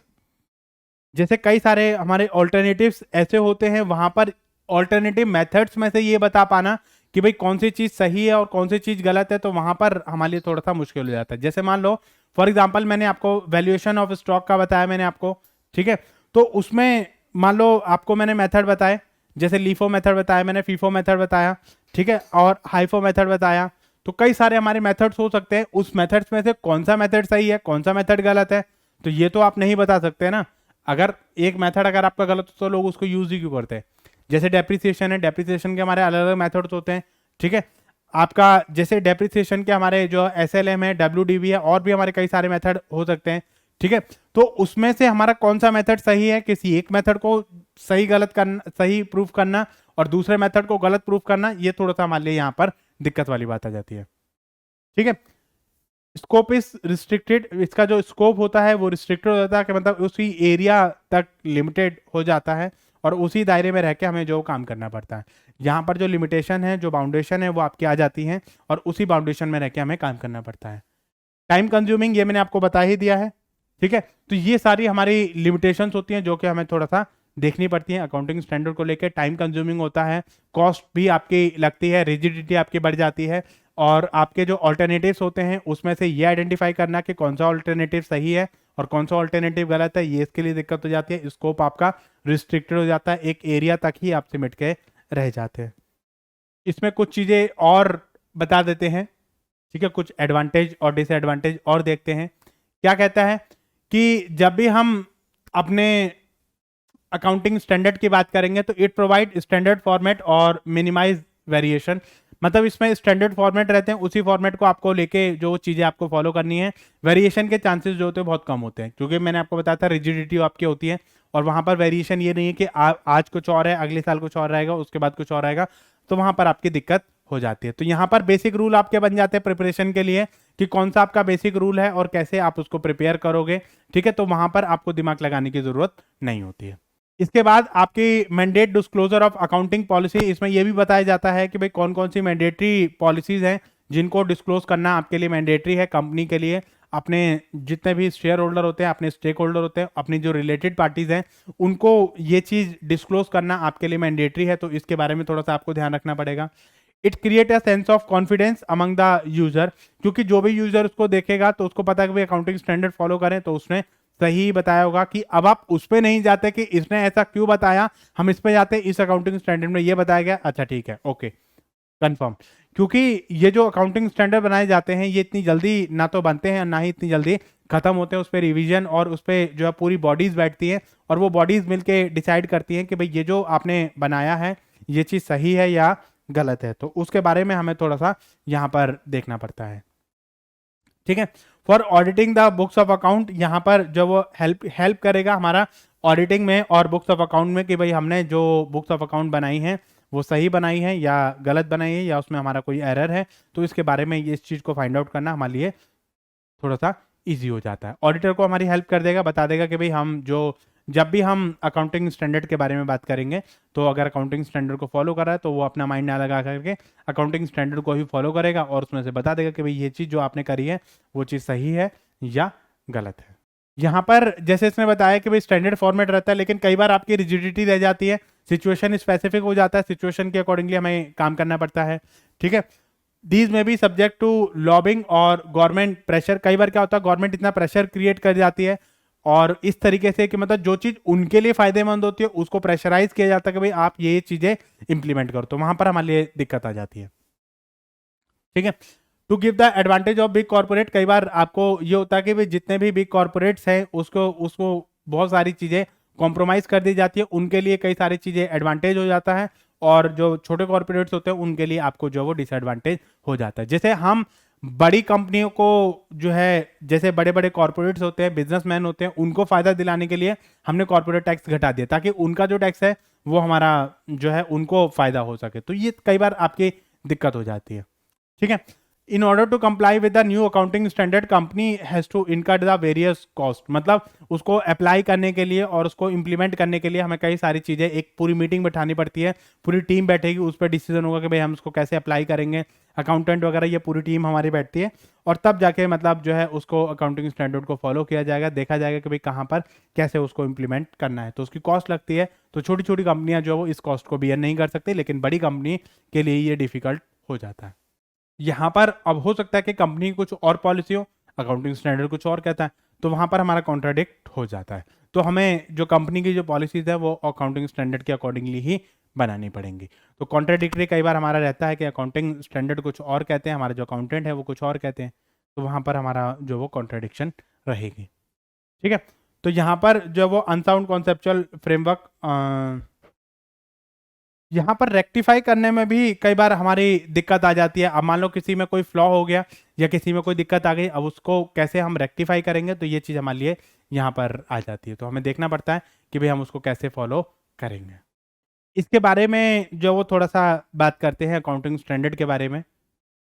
जैसे कई सारे हमारे ऑल्टरनेटिव्स ऐसे होते हैं, वहां पर ऑल्टरनेटिव मेथड्स में से ये बता पाना कि भाई कौन सी चीज सही है और कौन सी चीज गलत है, तो वहां पर हमारे लिए थोड़ा सा मुश्किल हो जाता है। जैसे मान लो फॉर एग्जांपल मैंने आपको वैल्यूएशन ऑफ स्टॉक का बताया मैंने आपको, ठीक है। तो उसमें मान लो आपको मैंने मेथड बताए, जैसे लीफो मेथड बताया मैंने, फीफो मेथड बताया, ठीक है, और हाइफो मेथड बताया। तो कई सारे हमारे मेथड्स हो सकते हैं, उस मेथड्स में से कौन सा मेथड सही है, कौन सा मेथड गलत है, तो ये तो आप नहीं बता सकते ना। अगर एक मेथड अगर आपका गलत हो तो लोग उसको यूज ही क्यों करते हैं। जैसे डेप्रिसिएशन है, डेप्रिसिएशन के हमारे अलग अलग मेथड्स होते हैं, ठीक है। आपका जैसे डेप्रिसिएशन के हमारे जो SLM है, WDV है, और भी हमारे कई सारे मेथड हो सकते हैं, ठीक है। तो उसमें से हमारा कौन सा मेथड सही है, किसी एक मेथड को सही गलत करना, सही प्रूफ करना, और दूसरे मेथड को गलत प्रूफ करना, ये थोड़ा सा हमारे लिए यहाँ पर दिक्कत वाली बात आ जाती है, ठीक है। स्कोप इज रिस्ट्रिक्टेड, इसका जो स्कोप होता है वो रिस्ट्रिक्टेड हो जाता है, कि मतलब उसी एरिया तक लिमिटेड हो जाता है, और उसी दायरे में रह के हमें जो काम करना पड़ता है। यहाँ पर जो लिमिटेशन है, जो बाउंडेशन है, वो आपकी आ जाती है, और उसी बाउंडेशन में रह के हमें काम करना पड़ता है। टाइम कंज्यूमिंग, ये मैंने आपको बता ही दिया है, ठीक है। तो ये सारी हमारी लिमिटेशंस होती हैं जो कि हमें थोड़ा सा देखनी पड़ती है अकाउंटिंग स्टैंडर्ड को लेकर। टाइम कंज्यूमिंग होता है, कॉस्ट भी आपकी लगती है, रिजिडिटी आपकी बढ़ जाती है, और आपके जो ऑल्टरनेटिव्स होते हैं उसमें से ये आइडेंटिफाई करना कि कौन सा ऑल्टरनेटिव सही है और कौन सा ऑल्टरनेटिव गलत है, ये इसके लिए दिक्कत हो जाती है। स्कोप आपका रिस्ट्रिक्टेड हो जाता है, एक एरिया तक ही आप सिमट के रह जाते हैं। इसमें कुछ चीज़ें और बता देते हैं, ठीक है, कुछ एडवांटेज और डिसएडवांटेज और देखते हैं। क्या कहता है कि जब भी हम अपने अकाउंटिंग स्टैंडर्ड की बात करेंगे तो इट प्रोवाइड स्टैंडर्ड फॉर्मेट और मिनिमाइज वेरिएशन, मतलब इसमें स्टैंडर्ड फॉर्मेट रहते हैं, उसी फॉर्मेट को आपको लेके जो चीज़ें आपको फॉलो करनी है, वेरिएशन के चांसेस जो होते हैं बहुत कम होते हैं, क्योंकि मैंने आपको बताया था रिजिडिटी आपकी होती है, और वहाँ पर वेरिएशन ये नहीं है कि आज कुछ और है, अगले साल कुछ और रहेगा, उसके बाद कुछ और रहेगा, तो वहाँ पर आपकी दिक्कत हो जाती है। तो यहाँ पर बेसिक रूल आपके बन जाते हैं प्रिपरेशन के लिए कि कौन सा आपका बेसिक रूल है और कैसे आप उसको प्रिपेयर करोगे, ठीक है। तो वहाँ पर आपको दिमाग लगाने की जरूरत नहीं होती है। इसके बाद आपकी mandate disclosure of accounting policy, इसमें यह भी बताया जाता है कि भाई कौन कौन सी मैंडेटरी पॉलिसीज हैं जिनको डिस्क्लोज करना आपके लिए मैंडेटरी है कंपनी के लिए। अपने जितने भी शेयर होल्डर होते हैं, अपने स्टेक होल्डर होते हैं, अपनी जो रिलेटेड पार्टीज हैं, उनको ये चीज डिस्क्लोज करना आपके लिए मैंडेटरी है, तो इसके बारे में थोड़ा सा आपको ध्यान रखना पड़ेगा। It create a sense of confidence among the user, क्योंकि जो भी यूजर उसको देखेगा तो उसको पता है कि भाई अकाउंटिंग स्टैंडर्ड फॉलो करें, तो उसने सही बताया होगा, कि अब आप उस पर नहीं जाते कि इसने ऐसा क्यों बताया, हम इस पे जाते हैं, इस अकाउंटिंग स्टैंडर्ड में ये बताया गया, अच्छा ठीक है, ओके कंफर्म। क्योंकि ये जो अकाउंटिंग स्टैंडर्ड बनाए जाते हैं ये इतनी जल्दी ना तो बनते हैं ना ही इतनी जल्दी खत्म होते हैं, उस पर रिवीजन और उस पर जो है पूरी बॉडीज बैठती हैं, और वो बॉडीज मिलके डिसाइड करती हैं कि भाई ये जो आपने बनाया है ये चीज़ सही है या गलत है, तो उसके बारे में हमें थोड़ा सा यहाँ पर देखना पड़ता है, ठीक है। For auditing the books of account, यहाँ पर जो वो हेल्प करेगा हमारा ऑडिटिंग में और बुक्स ऑफ अकाउंट में, कि भाई हमने जो बुक्स ऑफ अकाउंट बनाई हैं वो सही बनाई है या गलत बनाई है या उसमें हमारा कोई एरर है, तो इसके बारे में इस चीज़ को फाइंड आउट करना हमारे लिए थोड़ा सा ईजी हो जाता है। ऑडिटर को हमारी हेल्प कर देगा, बता देगा कि भाई हम जब भी हम अकाउंटिंग स्टैंडर्ड के बारे में बात करेंगे, तो अगर अकाउंटिंग स्टैंडर्ड को फॉलो कर रहा है तो वो अपना माइंड ना लगा करके अकाउंटिंग स्टैंडर्ड को ही फॉलो करेगा और उसमें से बता देगा कि भाई ये चीज़ जो आपने करी है वो चीज़ सही है या गलत है। यहाँ पर जैसे इसने बताया कि भाई स्टैंडर्ड फॉर्मेट रहता है, लेकिन कई बार आपकी रिजिडिटी रह जाती है, सिचुएशन स्पेसिफिक हो जाता है, सिचुएशन के अकॉर्डिंगली हमें काम करना पड़ता है। ठीक है, दीज में भी सब्जेक्ट टू लॉबिंग और गवर्नमेंट प्रेशर। कई बार क्या होता है, गवर्नमेंट इतना प्रेशर क्रिएट कर जाती है और इस तरीके से कि मतलब जो चीज उनके लिए फायदेमंद होती है उसको प्रेशराइज किया जाता है कि भाई आप ये चीजें इंप्लीमेंट करो, तो वहां पर हमारे लिए दिक्कत आ जाती है। ठीक है, to give the advantage of big corporate, कई बार आपको ये होता है कि भाई जितने भी बिग कॉर्पोरेट्स हैं उसको उसको बहुत सारी चीजें कॉम्प्रोमाइज कर दी जाती है, उनके लिए कई सारी चीजें एडवांटेज हो जाता है और जो छोटे कॉर्पोरेट्स होते हैं उनके लिए आपको जो वो डिसएडवांटेज हो जाता है। जैसे हम बड़ी कंपनियों को जो है, जैसे बड़े बड़े कॉर्पोरेट्स होते हैं, बिजनेसमैन होते हैं, उनको फायदा दिलाने के लिए हमने कॉर्पोरेट टैक्स घटा दिया ताकि उनका जो टैक्स है वो हमारा जो है उनको फायदा हो सके, तो ये कई बार आपकी दिक्कत हो जाती है। ठीक है, in order to comply with the new accounting standard company has to incur the various cost, मतलब उसको अप्लाई करने के लिए और उसको इंप्लीमेंट करने के लिए हमें कई सारी चीजें, एक पूरी मीटिंग बैठानी पड़ती है, पूरी टीम बैठेगी, उस पर डिसीजन होगा कि भाई हम उसको कैसे अप्लाई करेंगे, अकाउंटेंट वगैरह ये पूरी टीम हमारी बैठती है और तब जाके मतलब जो है उसको अकाउंटिंग स्टैंडर्ड को फॉलो किया जाएगा, देखा जाएगा कि भाई कहाँ पर कैसे उसको इंप्लीमेंट करना है, तो उसकी कॉस्ट लगती है। तो छोटी छोटी कंपनियां जो है वो इस कॉस्ट को बियर नहीं कर सकती, लेकिन बड़ी कंपनी के लिए ये डिफिकल्ट हो जाता है। यहाँ पर अब हो सकता है कि कंपनी की कुछ और पॉलिसी हो, अकाउंटिंग स्टैंडर्ड कुछ और कहता है, तो वहां पर हमारा कॉन्ट्राडिक्ट हो जाता है, तो हमें जो कंपनी की जो पॉलिसीज है वो अकाउंटिंग स्टैंडर्ड के अकॉर्डिंगली ही बनानी पड़ेंगी। तो कॉन्ट्राडिक्टरी कई बार हमारा रहता है कि अकाउंटिंग स्टैंडर्ड कुछ और कहते हैं, हमारे जो अकाउंटेंट है वो कुछ और कहते हैं, तो वहां पर हमारा जो वो कॉन्ट्राडिक्शन रहेगी। ठीक है, तो यहाँ पर जो वो अनसाउंड कॉन्सेप्चुअल फ्रेमवर्क, यहाँ पर रेक्टिफाई करने में भी कई बार हमारी दिक्कत आ जाती है। अब मान लो किसी में कोई फ्लॉ हो गया या किसी में कोई दिक्कत आ गई, अब उसको कैसे हम रेक्टिफाई करेंगे, तो ये चीज़ हमारे लिए यहाँ पर आ जाती है, तो हमें देखना पड़ता है कि भाई हम उसको कैसे फॉलो करेंगे। इसके बारे में जो वो थोड़ा सा बात करते हैं अकाउंटिंग स्टैंडर्ड के बारे में।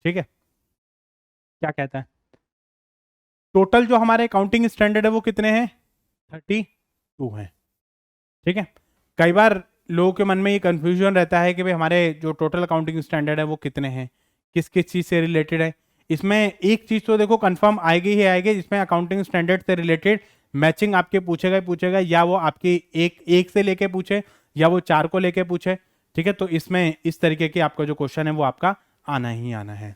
ठीक है, क्या कहता है, टोटल जो हमारे अकाउंटिंग स्टैंडर्ड है वो कितने हैं, 32 हैं। ठीक है, कई बार लोगों के मन में ये कंफ्यूजन रहता है कि भाई हमारे जो टोटल अकाउंटिंग स्टैंडर्ड है वो कितने हैं, किस किस चीज़ से रिलेटेड है। इसमें एक चीज़ तो देखो कंफर्म आएगी ही आएगी, जिसमें अकाउंटिंग स्टैंडर्ड से रिलेटेड मैचिंग आपके पूछेगा ही पूछेगा, या वो आपकी एक से लेके पूछे या वो 4 को लेके पूछे। ठीक है, तो इसमें इस तरीके की आपका जो क्वेश्चन है वो आपका आना ही आना है।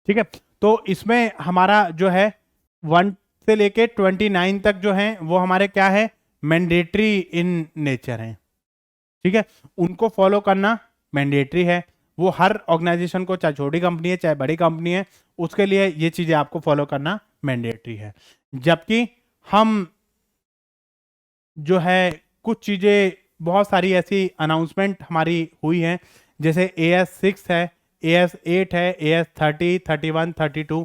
ठीक है, तो इसमें हमारा जो है 1 से लेके 29 तक जो है वो हमारे क्या है, मैंडेटरी इन नेचर है। ठीक है, उनको फॉलो करना मैंडेटरी है, वो हर ऑर्गेनाइजेशन को, चाहे छोटी कंपनी है चाहे बड़ी कंपनी है, उसके लिए ये चीजें आपको फॉलो करना मैंडेटरी है। जबकि हम जो है कुछ चीजें, बहुत सारी ऐसी अनाउंसमेंट हमारी हुई हैं, जैसे AS6 है, AS8 है, AS30, 31, 32,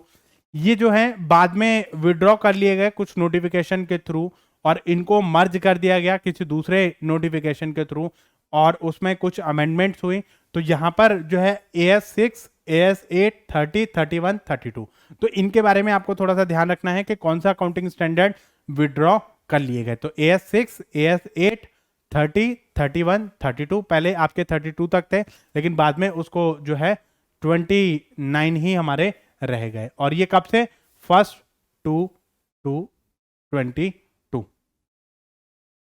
ये जो है बाद में विड्रॉ कर लिए गए कुछ नोटिफिकेशन के थ्रू और इनको मर्ज कर दिया गया किसी दूसरे नोटिफिकेशन के थ्रू और उसमें कुछ अमेंडमेंट्स हुई। तो यहाँ पर जो है AS6, AS8, 30, 31, 32, तो इनके बारे में आपको थोड़ा सा ध्यान रखना है कि कौन सा अकाउंटिंग स्टैंडर्ड विड्रॉ कर लिए गए। तो AS6, AS8, 30, 31, 32, पहले आपके 32 तक थे, लेकिन बाद में उसको जो है 29 ही हमारे रह गए, और ये कब से, 1 to 22।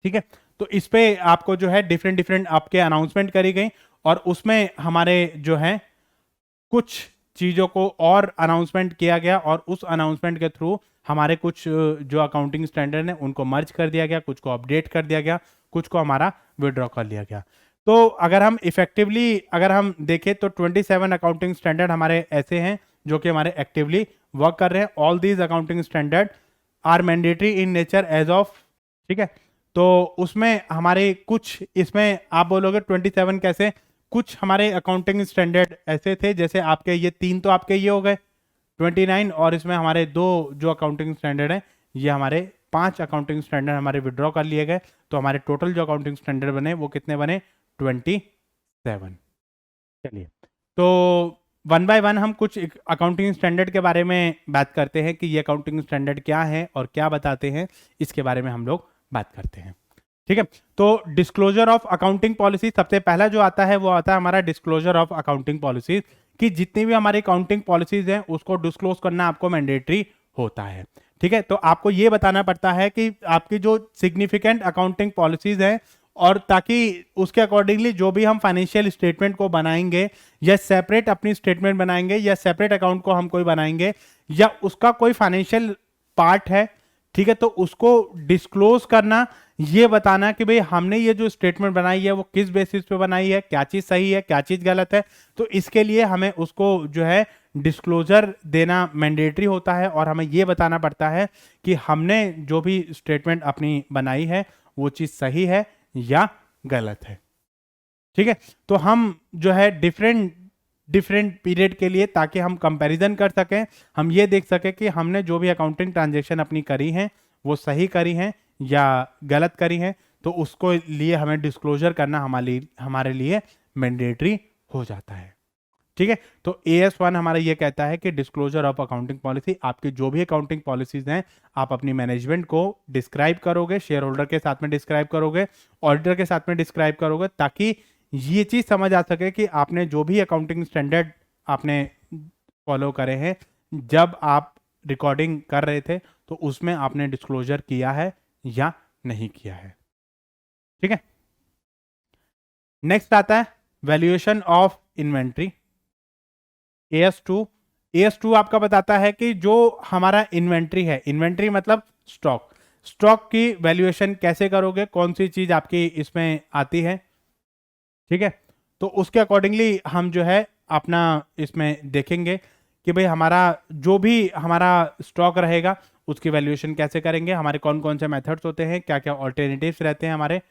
ठीक है, तो इस पे आपको जो है डिफरेंट डिफरेंट आपके अनाउंसमेंट करी गई और उसमें हमारे जो है कुछ चीज़ों को और अनाउंसमेंट किया गया और उस अनाउंसमेंट के थ्रू हमारे कुछ जो अकाउंटिंग स्टैंडर्ड है उनको मर्ज कर दिया गया, कुछ को अपडेट कर दिया गया, कुछ को हमारा विड्रॉ कर लिया गया। तो अगर हम इफेक्टिवली अगर हम देखें तो 27 अकाउंटिंग स्टैंडर्ड हमारे ऐसे हैं जो कि हमारे एक्टिवली वर्क कर रहे हैं। All these accounting standard are mandatory in nature as of, ठीक है, तो उसमें हमारे कुछ, इसमें आप बोलोगे 27 कैसे, कुछ हमारे अकाउंटिंग स्टैंडर्ड ऐसे थे, जैसे आपके ये 3 तो आपके ये हो गए 29, और इसमें हमारे 2 जो अकाउंटिंग स्टैंडर्ड हैं ये हमारे 5 अकाउंटिंग स्टैंडर्ड हमारे विड्रॉ कर लिए गए, तो हमारे टोटल जो अकाउंटिंग स्टैंडर्ड बने वो कितने बने, 27। चलिए, तो वन बाय वन हम कुछ अकाउंटिंग स्टैंडर्ड के बारे में बात करते हैं कि ये अकाउंटिंग स्टैंडर्ड क्या है और क्या बताते हैं, इसके बारे में हम लोग बात करते हैं। ठीक है, तो डिस्क्लोजर ऑफ अकाउंटिंग पॉलिसी सबसे पहला जो आता है वो आता है हमारा डिस्क्लोजर ऑफ अकाउंटिंग पॉलिसीज, कि जितनी भी हमारी अकाउंटिंग पॉलिसीज हैं उसको डिस्क्लोज करना आपको मैंडेटरी होता है। ठीक है, तो आपको ये बताना पड़ता है कि आपकी जो सिग्निफिकेंट अकाउंटिंग पॉलिसीज हैं, और ताकि उसके अकॉर्डिंगली जो भी हम फाइनेंशियल स्टेटमेंट को बनाएंगे या सेपरेट अपनी स्टेटमेंट बनाएंगे या सेपरेट अकाउंट को हम कोई बनाएंगे या उसका कोई फाइनेंशियल पार्ट है, ठीक है, तो उसको डिस्क्लोज करना, ये बताना कि भाई हमने ये जो स्टेटमेंट बनाई है वो किस बेसिस पे बनाई है, क्या चीज सही है क्या चीज गलत है, तो इसके लिए हमें उसको जो है डिस्क्लोजर देना मैंडेटरी होता है और हमें ये बताना पड़ता है कि हमने जो भी स्टेटमेंट अपनी बनाई है वो चीज सही है या गलत है। ठीक है, तो हम जो है डिफरेंट डिफरेंट पीरियड के लिए, ताकि हम कंपैरिजन कर सकें, हम ये देख सकें कि हमने जो भी अकाउंटिंग ट्रांजैक्शन अपनी करी हैं वो सही करी हैं या गलत करी हैं, तो उसको लिए हमें डिस्क्लोजर करना हमारे लिए मैंडेटरी हो जाता है। ठीक है, तो AS1 हमारा ये कहता है कि डिस्क्लोजर ऑफ अकाउंटिंग पॉलिसी, आपकी जो भी अकाउंटिंग पॉलिसीज हैं आप अपनी मैनेजमेंट को डिस्क्राइब करोगे, शेयर होल्डर के साथ में डिस्क्राइब करोगे, ऑडिटर के साथ में डिस्क्राइब करोगे, ताकि ये चीज समझ आ सके कि आपने जो भी अकाउंटिंग स्टैंडर्ड आपने फॉलो करे हैं, जब आप रिकॉर्डिंग कर रहे थे तो उसमें आपने डिस्क्लोजर किया है या नहीं किया है। ठीक है, नेक्स्ट आता है वैल्यूएशन ऑफ इन्वेंट्री, AS2 आपका बताता है कि जो हमारा इन्वेंट्री है, इन्वेंट्री मतलब स्टॉक, स्टॉक की वैल्यूएशन कैसे करोगे, कौन सी चीज आपकी इसमें आती है। ठीक है, तो उसके अकॉर्डिंगली हम जो है अपना इसमें देखेंगे कि भाई हमारा जो भी हमारा स्टॉक रहेगा उसकी वैल्यूएशन कैसे करेंगे, हमारे कौन कौन से मेथड्स होते हैं, क्या क्या ऑल्टरनेटिव्स रहते हैं हमारे।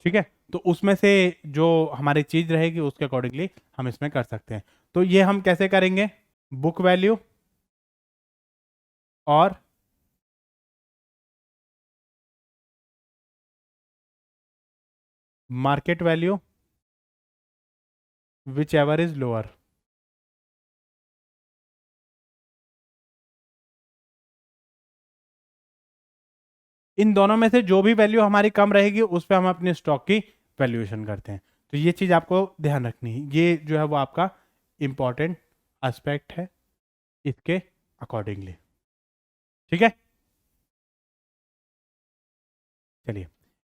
ठीक है, तो उसमें से जो हमारी चीज रहेगी उसके अकॉर्डिंगली हम इसमें कर सकते हैं। तो ये हम कैसे करेंगे, बुक वैल्यू और market value whichever is lower. इन दोनों में से जो भी वैल्यू हमारी कम रहेगी उस पर हम अपने स्टॉक की वैल्यूएशन करते हैं। तो ये चीज आपको ध्यान रखनी है, ये जो है वो आपका इंपॉर्टेंट एस्पेक्ट है इसके अकॉर्डिंगली। ठीक है, चलिए,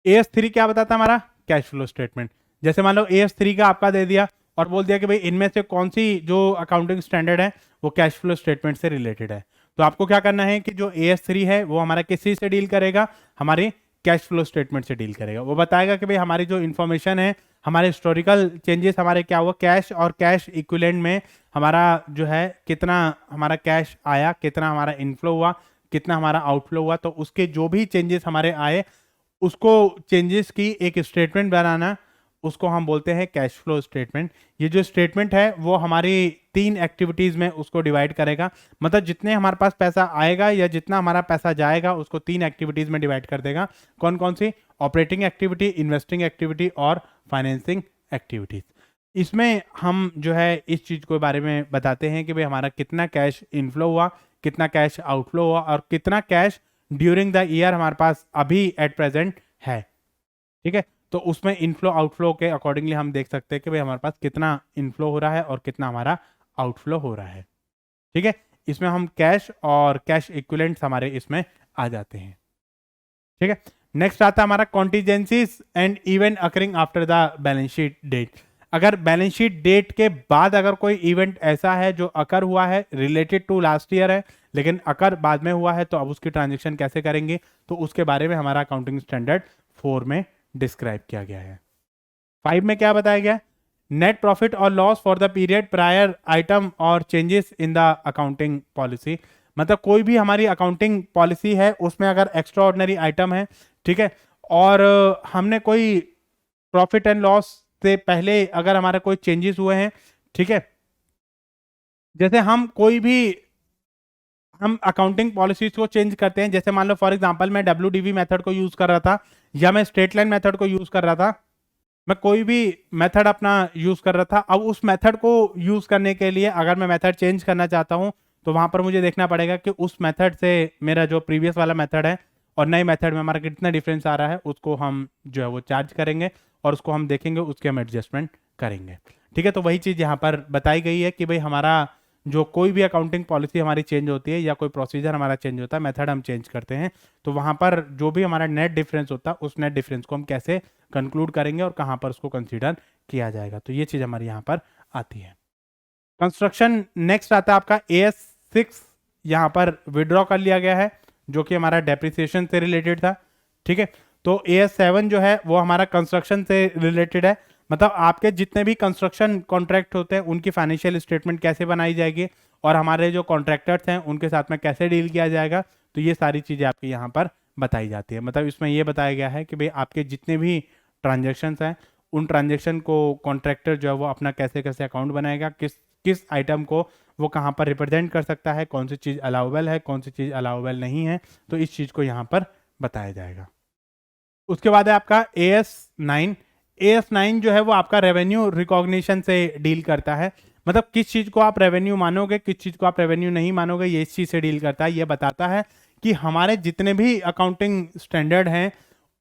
AS3 क्या बताता है हमारा, कैश फ्लो स्टेटमेंट। जैसे मान लो AS3 का आपका दे दिया और बोल दिया कि भाई इनमें से कौन सी जो अकाउंटिंग स्टैंडर्ड है वो कैश फ्लो स्टेटमेंट से रिलेटेड है, तो आपको क्या करना है कि जो AS3 है वो हमारा किस चीज से डील करेगा, हमारी कैश फ्लो स्टेटमेंट से डील करेगा। वो बताएगा कि भाई हमारी जो इन्फॉर्मेशन है, हमारे हिस्टोरिकल चेंजेस हमारे क्या हुआ, कैश और कैश इक्विवेलेंट में हमारा जो है कितना हमारा कैश आया, कितना हमारा इनफ्लो हुआ, कितना हमारा आउटफ्लो हुआ, तो उसके जो भी चेंजेस हमारे आए उसको चेंजेस की एक स्टेटमेंट बनाना, उसको हम बोलते हैं कैश फ्लो स्टेटमेंट। ये जो स्टेटमेंट है वो हमारी 3 एक्टिविटीज में उसको डिवाइड करेगा, मतलब जितने हमारे पास पैसा आएगा या जितना हमारा पैसा जाएगा उसको 3 एक्टिविटीज में डिवाइड कर देगा। कौन कौन सी, ऑपरेटिंग एक्टिविटी, इन्वेस्टिंग एक्टिविटी और फाइनेंसिंग एक्टिविटीज। इसमें हम जो है इस चीज के बारे में बताते हैं कि भाई हमारा कितना कैश इनफ्लो हुआ, कितना कैश आउटफ्लो हुआ और कितना कैश ड्यूरिंग द ईयर हमारे पास अभी एट प्रेजेंट है। ठीक है, तो उसमें इनफ्लो आउटफ्लो के अकॉर्डिंगली हम देख सकते हैं कि भाई हमारे पास कितना इनफ्लो हो रहा है और कितना हमारा आउटफ्लो हो रहा है। ठीक है, इसमें हम कैश और कैश इक्विवेलेंट्स हमारे इसमें आ जाते हैं। ठीक है, नेक्स्ट आता है हमारा contingencies and event occurring after the balance sheet date. अगर बैलेंस शीट डेट के बाद अगर कोई इवेंट ऐसा है जो अकर हुआ है, रिलेटेड टू लास्ट ईयर है लेकिन अकर बाद में हुआ है, तो अब उसकी ट्रांजेक्शन कैसे करेंगे, तो उसके बारे में हमारा अकाउंटिंग स्टैंडर्ड 4 में डिस्क्राइब किया गया है। 5 में क्या बताया गया, नेट प्रॉफिट और loss for the period prior item और changes in the accounting policy. मतलब कोई भी हमारी अकाउंटिंग पॉलिसी है उसमें अगर एक्स्ट्रा ऑर्डिनरी आइटम है, ठीक है, और हमने कोई प्रॉफिट एंड लॉस से पहले अगर हमारे कोई चेंजेस हुए हैं, ठीक है, जैसे हम अकाउंटिंग पॉलिसीज को चेंज करते हैं, जैसे मान लो फॉर एग्जांपल मैं WDV मेथड को यूज कर रहा था या मैं स्ट्रेट लाइन मेथड को यूज कर रहा था, मैं कोई भी मेथड अपना यूज कर रहा था, अब उस मेथड को यूज करने के लिए अगर मैं मेथड चेंज करना चाहता हूँ तो वहां पर मुझे देखना पड़ेगा कि उस मेथड से मेरा जो प्रीवियस वाला मेथड है और नए मेथड में हमारा कितना डिफरेंस आ रहा है, उसको हम जो है वो चार्ज करेंगे और उसको हम देखेंगे, उसके हम एडजस्टमेंट करेंगे। ठीक है, तो वही चीज़ यहाँ पर बताई गई है कि भाई हमारा जो कोई भी अकाउंटिंग पॉलिसी हमारी चेंज होती है या कोई प्रोसीजर हमारा चेंज होता है, मेथड हम चेंज करते हैं, तो वहाँ पर जो भी हमारा नेट डिफरेंस होता है उस नेट डिफरेंस को हम कैसे कंक्लूड करेंगे और कहाँ पर उसको कंसीडर किया जाएगा। तो ये चीज़ हमारी यहाँ पर आती है। कंस्ट्रक्शन नेक्स्ट आता है आपका AS6, यहाँ पर विड्रॉ कर लिया गया है जो कि हमारा डेप्रिसिएशन से रिलेटेड था। ठीक है, तो AS7 जो है वो हमारा कंस्ट्रक्शन से रिलेटेड है, मतलब आपके जितने भी कंस्ट्रक्शन कॉन्ट्रैक्ट होते हैं उनकी फाइनेंशियल स्टेटमेंट कैसे बनाई जाएगी और हमारे जो कॉन्ट्रैक्टर्स हैं उनके साथ में कैसे डील किया जाएगा, तो ये सारी चीज़ें आपकी यहाँ पर बताई जाती है। मतलब इसमें ये बताया गया है कि भाई आपके जितने भी ट्रांजेक्शन्स हैं उन ट्रांजेक्शन को कॉन्ट्रैक्टर जो है वो अपना कैसे कैसे अकाउंट बनाएगा, किस किस आइटम को वो कहाँ पर रिप्रेजेंट कर सकता है, कौन सी चीज़ अलाउबल है, कौन सी चीज़ अलाउबल नहीं है, तो इस चीज़ को यहाँ पर बताया जाएगा। उसके बाद है आपका AS9। AS9 जो है वो आपका रेवेन्यू रिकॉग्निशन से डील करता है, मतलब किस चीज़ को आप रेवेन्यू मानोगे, किस चीज़ को आप रेवेन्यू नहीं मानोगे, ये इस चीज़ से डील करता है। ये बताता है कि हमारे जितने भी अकाउंटिंग स्टैंडर्ड हैं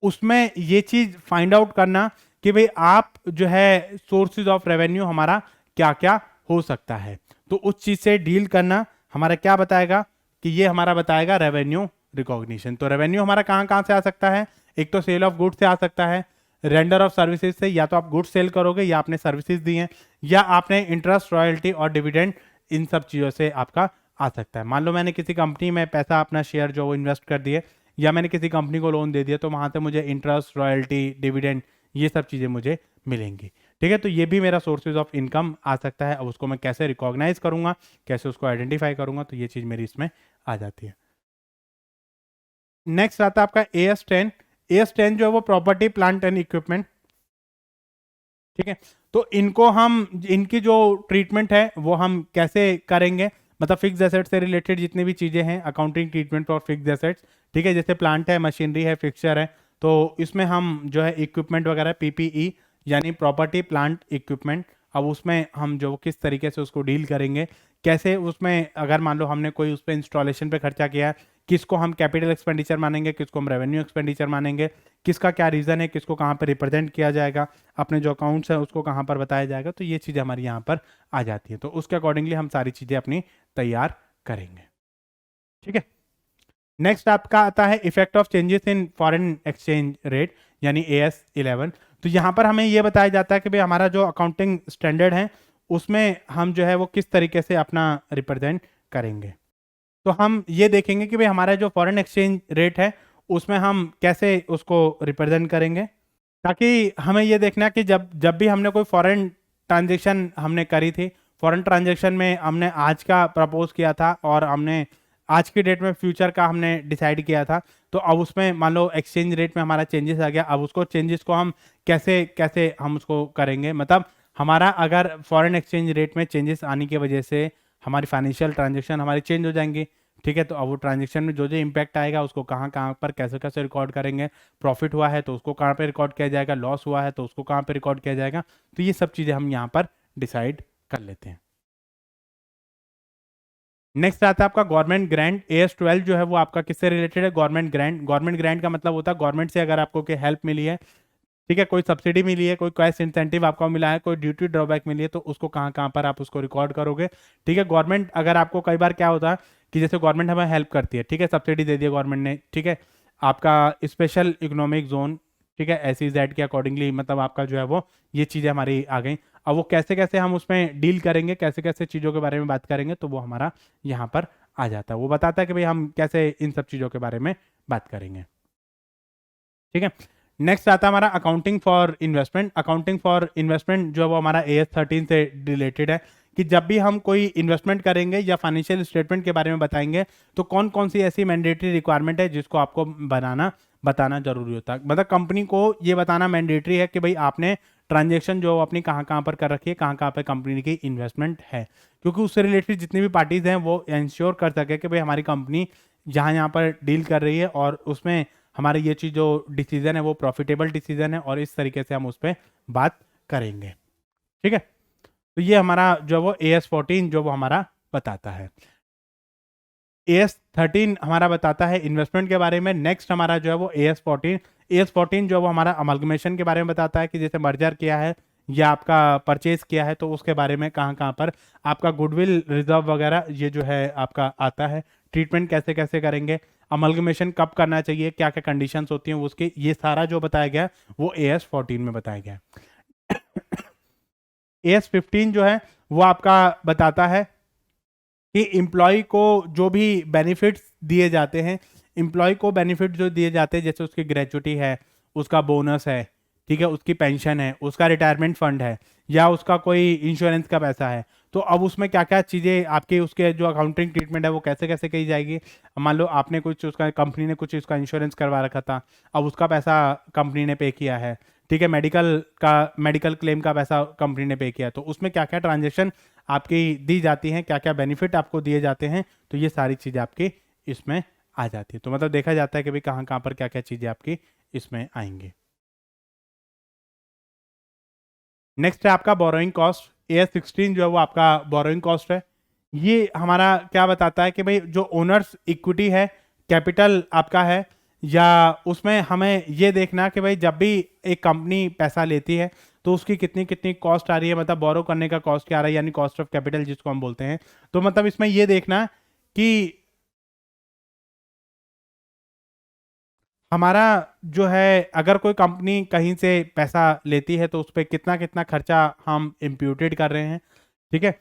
उसमें ये चीज़ फाइंड आउट करना कि भाई आप जो है सोर्सेज ऑफ रेवेन्यू हमारा क्या क्या हो सकता है, तो उस चीज़ से डील करना हमारा क्या बताएगा कि ये हमारा बताएगा रेवेन्यू रिकॉग्निशन। तो रेवेन्यू हमारा कहाँ कहाँ से आ सकता है, एक तो सेल ऑफ गुड्स से आ सकता है, रेंडर ऑफ सर्विसेज से, या तो आप गुड्स सेल करोगे या आपने सर्विसेज दी हैं या आपने इंटरेस्ट रॉयल्टी और डिविडेंड, इन सब चीज़ों से आपका आ सकता है। मान लो मैंने किसी कंपनी में पैसा अपना शेयर जो वो इन्वेस्ट कर दिए या मैंने किसी कंपनी को लोन दे दिया, तो वहाँ से मुझे इंटरेस्ट रॉयल्टी डिविडेंड ये सब चीज़ें मुझे मिलेंगी। ठीक है, तो ये भी मेरा सोर्सेज ऑफ इनकम आ सकता है। अब उसको मैं कैसे रिकॉग्नाइज करूंगा, कैसे उसको आइडेंटिफाई करूंगा, तो ये चीज़ मेरी इसमें आ जाती है। नेक्स्ट आता है आपका AS10। AS10 जो है वो प्रॉपर्टी प्लांट एंड इक्विपमेंट। ठीक है, तो इनको हम, इनकी जो ट्रीटमेंट है वो हम कैसे करेंगे, मतलब फिक्स एसेट से रिलेटेड जितनी भी चीज़ें हैं accounting treatment for fix assets. ठीक है, जैसे प्लांट है, मशीनरी है, फिक्सचर है, तो इसमें हम जो है इक्विपमेंट वगैरह PPE यानी प्रॉपर्टी प्लांट इक्विपमेंट, अब उसमें हम जो किस तरीके से उसको डील करेंगे, कैसे उसमें अगर मान लो हमने कोई उस पर इंस्टॉलेशन पे खर्चा किया है, किसको हम कैपिटल एक्सपेंडिचर मानेंगे, किसको हम रेवेन्यू एक्सपेंडिचर मानेंगे, किसका क्या रीज़न है, किसको कहाँ पर रिप्रेजेंट किया जाएगा, अपने जो अकाउंट्स हैं उसको कहाँ पर बताया जाएगा, तो ये चीज़ें हमारी यहाँ पर आ जाती है। तो उसके अकॉर्डिंगली हम सारी चीज़ें अपनी तैयार करेंगे। ठीक है, नेक्स्ट आपका आता है effect of changes in foreign exchange rate यानी AS11। तो यहाँ पर हमें ये बताया जाता है कि भाई हमारा जो अकाउंटिंग स्टैंडर्ड है उसमें हम जो है वो किस तरीके से अपना रिप्रेजेंट करेंगे। तो हम ये देखेंगे कि भाई हमारा जो फॉरेन एक्सचेंज रेट है उसमें हम कैसे उसको रिप्रेजेंट करेंगे, ताकि हमें ये देखना कि जब जब भी हमने कोई फॉरेन ट्रांजेक्शन हमने करी थी, फॉरेन ट्रांजेक्शन में हमने आज का प्रपोज किया था और हमने आज की डेट में फ्यूचर का हमने डिसाइड किया था, तो अब उसमें मान लो एक्सचेंज रेट में हमारा चेंजेस आ गया, अब उसको चेंजेस को हम कैसे कैसे हम उसको करेंगे, मतलब हमारा अगर फॉरेन एक्सचेंज रेट में चेंजेस आने की वजह से हमारी फाइनेंशियल ट्रांजेक्शन हमारी चेंज हो जाएंगी। ठीक है, तो अब वो ट्रांजेक्शन में जो जो इम्पैक्ट आएगा उसको कहाँ कहाँ पर कैसे कैसे रिकॉर्ड करेंगे, प्रॉफिट हुआ है तो उसको कहाँ पे रिकॉर्ड किया जाएगा, लॉस हुआ है तो उसको कहाँ पे रिकॉर्ड किया जाएगा, तो ये सब चीज़ें हम यहाँ पर डिसाइड कर लेते हैं। नेक्स्ट आता है आपका गवर्नमेंट ग्रांट। AS12 जो है वो आपका किससे रिलेटेड है, गवर्नमेंट ग्रांट। गवर्नमेंट ग्रांट का मतलब होता है गवर्नमेंट से अगर आपको कोई हेल्प मिली है, ठीक है, कोई सब्सिडी मिली है, कोई कैश इंसेंटिव आपको मिला है, कोई ड्यूटी ड्रॉबैक मिली है, तो उसको कहाँ कहाँ पर आप उसको रिकॉर्ड करोगे। ठीक है, गवर्नमेंट अगर आपको कई बार क्या होता है कि जैसे गवर्नमेंट हमें हेल्प करती है, ठीक है, सब्सिडी दे दी गवर्नमेंट ने, ठीक है, आपका स्पेशल इकोनॉमिक जोन, ठीक है, SEZ के अकॉर्डिंगली, मतलब आपका जो है वो ये चीज़ें हमारी आ गई। अब वो कैसे कैसे हम उसमें डील करेंगे, कैसे कैसे चीज़ों के बारे में बात करेंगे, तो वो हमारा यहाँ पर आ जाता है। वो बताता है कि भाई हम कैसे इन सब चीज़ों के बारे में बात करेंगे। ठीक है, नेक्स्ट आता है हमारा accounting for investment. Accounting for investment जो है वो हमारा AS13 से रिलेटेड है कि जब भी हम कोई इन्वेस्टमेंट करेंगे या फाइनेंशियल स्टेटमेंट के बारे में बताएंगे तो कौन कौन सी ऐसी मैंडेटरी रिक्वायरमेंट है जिसको आपको बताना जरूरी होता है। मतलब कंपनी को ये बताना मैंडेटरी है कि भाई आपने ट्रांजेक्शन जो अपनी कहाँ कहाँ पर कर रखी है, कहाँ कहाँ पर कंपनी की इन्वेस्टमेंट है, क्योंकि उससे रिलेटेड जितनी भी पार्टीज हैं वो इंश्योर कर सके कि भाई हमारी कंपनी जहाँ यहाँ पर डील कर रही है और उसमें हमारे ये चीज़ जो डिसीजन है वो प्रॉफिटेबल डिसीजन है, और इस तरीके से हम उस पर बात करेंगे। ठीक है, तो ये हमारा जो वो AS14 जो वो हमारा बताता है। AS13 हमारा बताता है इन्वेस्टमेंट के बारे में। नेक्स्ट हमारा जो है वो AS14 जो है वो हमारा अमलगमेशन के बारे में बताता है कि जैसे मर्जर किया है या आपका परचेज किया है तो उसके बारे में कहाँ कहाँ पर आपका गुडविल रिजर्व वगैरह ये जो है आपका आता है। ट्रीटमेंट कैसे कैसे करेंगे, अमलगमेशन कब करना चाहिए, क्या क्या कंडीशंस होती हैं उसके, ये सारा जो बताया गया वो AS14 में बताया गया है। AS15 जो है वो आपका बताता है कि एम्प्लॉय को जो भी बेनिफिट्स दिए जाते हैं, एम्प्लॉय को बेनिफिट जो दिए जाते हैं जैसे उसकी ग्रेचुटी है, उसका बोनस है, ठीक है, उसकी पेंशन है, उसका रिटायरमेंट फंड है, या उसका कोई इंश्योरेंस का पैसा है, तो अब उसमें क्या क्या चीज़ें आपके उसके जो अकाउंटिंग ट्रीटमेंट है वो कैसे कैसे की जाएगी। मान लो आपने कुछ उसका कंपनी ने कुछ उसका इंश्योरेंस करवा रखा था, अब उसका पैसा कंपनी ने पे किया है, ठीक है, मेडिकल क्लेम का पैसा कंपनी ने पे किया, तो उसमें क्या क्या ट्रांजेक्शन आपकी दी जाती हैं, क्या क्या बेनिफिट आपको दिए जाते हैं, तो ये सारी चीज़ें आपकी इसमें आ जाती है। तो मतलब देखा जाता है कि भाई कहाँ कहाँ पर क्या क्या चीज़ें आपकी इसमें आएंगी। नेक्स्ट है आपका बोरोइंग कॉस्ट। AS16 जो है वो आपका बोरोइंग कॉस्ट है। ये हमारा क्या बताता है कि भाई जो ओनर्स इक्विटी है, कैपिटल आपका है, या उसमें हमें ये देखना कि भाई जब भी एक कंपनी पैसा लेती है तो उसकी कितनी कितनी कॉस्ट आ रही है, मतलब बोरो करने का कॉस्ट क्या आ रहा है, यानी कॉस्ट ऑफ कैपिटल जिसको हम बोलते हैं। तो मतलब इसमें ये देखना कि हमारा जो है अगर कोई कंपनी कहीं से पैसा लेती है तो उस पर कितना कितना खर्चा हम इम्प्यूटेड कर रहे हैं, ठीक है।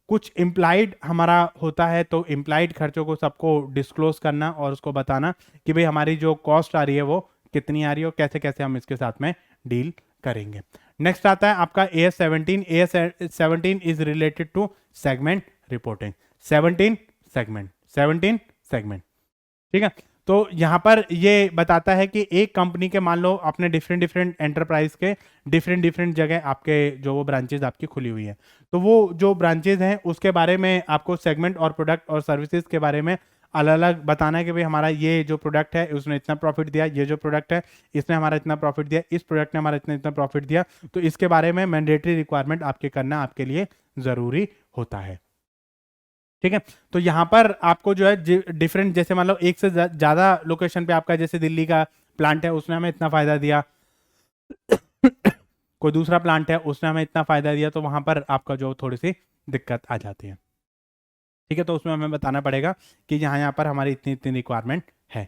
कुछ इम्प्लाइड हमारा होता है, तो इम्प्लाइड खर्चों को सबको डिस्क्लोज करना और उसको बताना कि भाई हमारी जो कॉस्ट आ रही है वो कितनी आ रही है और कैसे कैसे हम इसके साथ में डील करेंगे। नेक्स्ट आता है आपका AS17। AS17 is related to segment reporting. 17 segment, ठीक है। तो यहाँ पर ये बताता है कि एक कंपनी के मान लो अपने डिफरेंट डिफरेंट एंटरप्राइज के डिफरेंट डिफरेंट जगह आपके जो वो ब्रांचेज आपकी खुली हुई है, तो वो जो ब्रांचेज हैं उसके बारे में आपको सेगमेंट और प्रोडक्ट और सर्विसेज के बारे में अलग अलग बताना है कि भाई हमारा ये जो प्रोडक्ट है उसने इतना प्रॉफिट दिया, ये जो प्रोडक्ट है इसने हमारा इतना प्रॉफिट दिया, इस प्रोडक्ट ने हमारा इतना इतना प्रॉफिट दिया, तो इसके बारे में मैंडेटरी रिक्वायरमेंट आपके करना आपके लिए ज़रूरी होता है, ठीक है। तो यहाँ पर आपको जो है डिफरेंट, जैसे मान लो एक से ज्यादा लोकेशन पे आपका जैसे दिल्ली का प्लांट है उसने हमें इतना फायदा दिया, कोई दूसरा प्लांट है उसने हमें इतना फायदा दिया, तो वहां पर आपका जो थोड़ी सी दिक्कत आ जाती है, ठीक है। तो उसमें हमें बताना पड़ेगा कि यहाँ पर हमारी इतनी इतनी रिक्वायरमेंट है।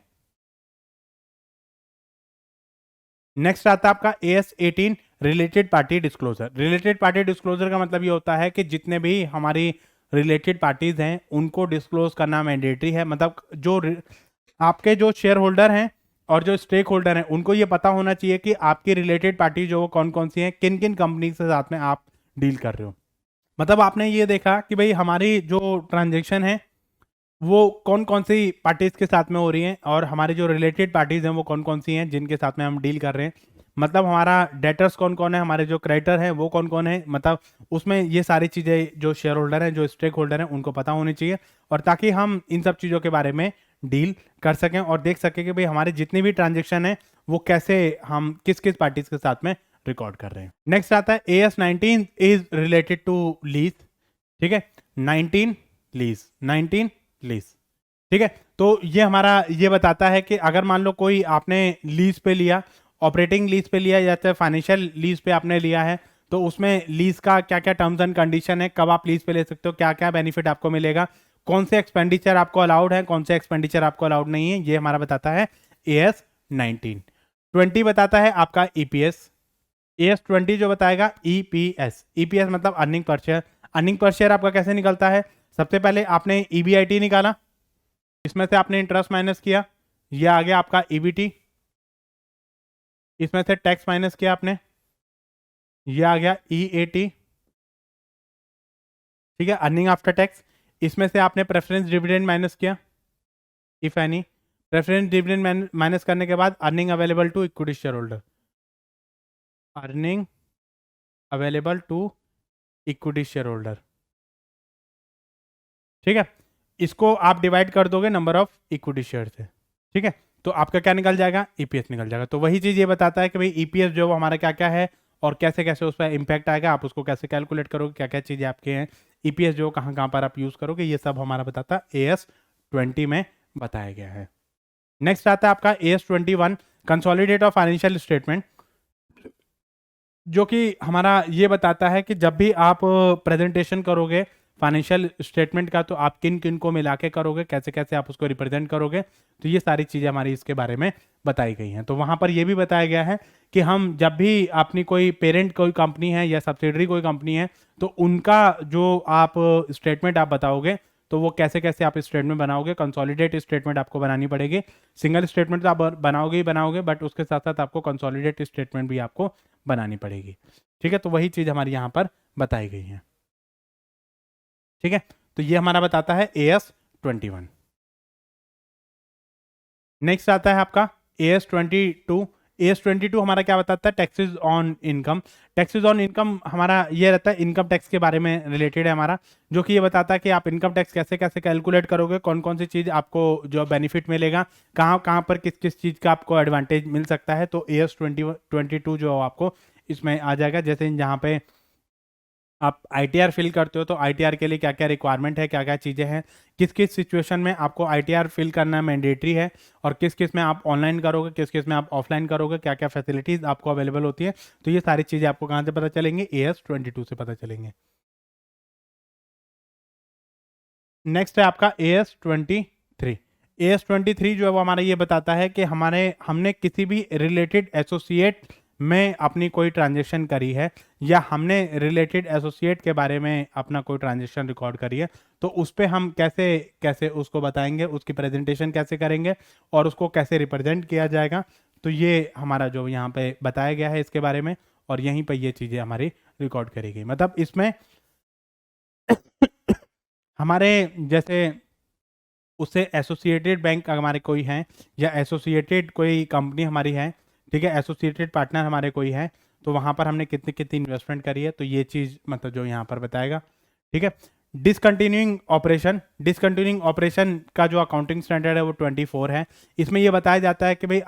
नेक्स्ट आता है आपका AS18 related party disclosure. Related party disclosure का मतलब ये होता है कि जितने भी हमारी रिलेटेड पार्टीज हैं उनको डिस्क्लोज करना मैंडेटरी है, मतलब आपके जो शेयर होल्डर हैं और जो स्टेक होल्डर हैं उनको ये पता होना चाहिए कि आपकी रिलेटेड पार्टी जो वो कौन कौन सी हैं, किन किन कंपनी के साथ में आप डील कर रहे हो। मतलब आपने ये देखा कि भाई हमारी जो ट्रांजेक्शन है वो कौन कौन सी पार्टीज के साथ में हो रही हैं, और हमारी जो रिलेटेड पार्टीज हैं वो कौन कौन सी हैं जिनके साथ में हम डील कर रहे हैं। मतलब हमारा डेटर्स कौन कौन है, हमारे जो क्रेडिटर हैं वो कौन कौन है, मतलब उसमें ये सारी चीज़ें जो शेयर होल्डर हैं जो स्टेक होल्डर हैं उनको पता होनी चाहिए, और ताकि हम इन सब चीज़ों के बारे में डील कर सकें और देख सकें कि भाई हमारे जितनी भी ट्रांजेक्शन है वो कैसे हम किस किस पार्टीज के साथ में रिकॉर्ड कर रहे हैं। नेक्स्ट आता है AS19 is related to lease, ठीक है। 19 लीज, ठीक है। तो ये हमारा ये बताता है कि अगर मान लो कोई आपने लीज पे लिया, ऑपरेटिंग लीज पे लिया या चाहे फाइनेंशियल लीज पे आपने लिया है, तो उसमें लीज का क्या क्या टर्म्स एंड कंडीशन है, कब आप लीज पे ले सकते हो, क्या क्या बेनिफिट आपको मिलेगा, कौन से एक्सपेंडिचर आपको अलाउड है, कौन से एक्सपेंडिचर आपको अलाउड नहीं है, ये हमारा बताता है AS19। 20 बताता है आपका EPS। AS20 जो बताएगा EPS मतलब earning per share. Earning per share आपका कैसे निकलता है, सबसे पहले आपने EBIT निकाला, इसमें से आपने इंटरेस्ट माइनस किया, ये आ गया आपका EBT, इसमें से टैक्स माइनस किया आपने, ये आ गया EAT, ठीक है, अर्निंग आफ्टर टैक्स। इसमें से आपने प्रेफरेंस डिविडेंड माइनस किया, if any. Preference dividend minus करने के बाद earning available to equity shareholder, earning available to equity shareholder, ठीक है। इसको आप डिवाइड कर दोगे नंबर ऑफ इक्विटी शेयर से, ठीक है। तो आपका क्या निकल जाएगा, ईपीएस निकल जाएगा। तो वही चीज़ ये बताता है कि भाई ईपीएस जो हमारा क्या क्या है और कैसे कैसे उस पर इम्पैक्ट आएगा, आप उसको कैसे कैलकुलेट करोगे, क्या क्या चीज़ें आपके हैं, ईपीएस जो कहाँ कहाँ पर आप यूज़ करोगे, ये सब हमारा बताता है AS20 में बताया गया है। नेक्स्ट आता है आपका AS21 consolidate of financial statement, जो कि हमारा ये बताता है कि जब भी आप प्रेजेंटेशन करोगे फाइनेंशियल स्टेटमेंट का, तो आप किन किन को मिला के करोगे, कैसे कैसे आप उसको रिप्रेजेंट करोगे, तो ये सारी चीज़ें हमारी इसके बारे में बताई गई हैं। तो वहाँ पर ये भी बताया गया है कि हम जब भी अपनी कोई पेरेंट कोई कंपनी है या सब्सिडरी कोई कंपनी है, तो उनका जो आप स्टेटमेंट आप बताओगे, तो वो कैसे कैसे आप स्टेटमेंट बनाओगे। कंसोलिडेट स्टेटमेंट आपको बनानी पड़ेगी, सिंगल स्टेटमेंट तो आप बनाओगे ही बनाओगे, बट उसके साथ साथ आपको कंसोलिडेट स्टेटमेंट भी आपको बनानी पड़ेगी। ठीक है, तो वही चीज़ हमारी यहाँ पर बताई गई है। ठीक है, तो ये हमारा बताता है AS21। नेक्स्ट आता है आपका AS22। AS22 हमारा क्या बताता है, taxes on income. Taxes on income हमारा ये रहता है इनकम टैक्स के बारे में रिलेटेड है हमारा, जो कि ये बताता है कि आप इनकम टैक्स कैसे कैसे कैलकुलेट करोगे, कौन कौन सी चीज़ आपको जो बेनिफिट मिलेगा, कहाँ कहाँ पर किस किस चीज़ का आपको एडवांटेज मिल सकता है। तो AS22 जो आपको इसमें आ जाएगा। जैसे जहाँ पे आप आईटीआर फिल करते हो, तो आईटीआर के लिए क्या क्या रिक्वायरमेंट है, क्या क्या चीज़ें हैं, किस किस सिचुएशन में आपको आईटीआर फिल करना मैंडेटरी है, और किस किस में आप ऑनलाइन करोगे, किस किस में आप ऑफलाइन करोगे, क्या क्या फैसिलिटीज़ आपको अवेलेबल होती है। तो ये सारी चीज़ें आपको कहाँ से पता चलेंगी, AS22 से पता चलेंगे। नेक्स्ट है आपका AS23। AS23 जो है वो हमारा ये बताता है कि हमने किसी भी रिलेटेड एसोसिएट में अपनी कोई ट्रांजेक्शन करी है, या हमने रिलेटेड एसोसिएट के बारे में अपना कोई ट्रांजेक्शन रिकॉर्ड करी है, तो उस पर हम कैसे कैसे उसको बताएंगे, उसकी प्रेजेंटेशन कैसे करेंगे, और उसको कैसे रिप्रेजेंट किया जाएगा। तो ये हमारा जो यहाँ पे बताया गया है इसके बारे में, और यहीं पर ये चीज़ें हमारी रिकॉर्ड करी गई। मतलब इसमें हमारे जैसे उससे एसोसिएटेड बैंक हमारे कोई हैं, या एसोसिएटेड कोई कंपनी हमारी है, ठीक है, एसोसिएटेड पार्टनर हमारे कोई है, तो वहाँ पर हमने कितनी कितनी इन्वेस्टमेंट करी है, तो ये चीज़ मतलब जो यहाँ पर बताएगा। ठीक है, डिसकंटिन्यूइंग ऑपरेशन का जो अकाउंटिंग स्टैंडर्ड है वो 24 है। इसमें ये बताया जाता है कि भाई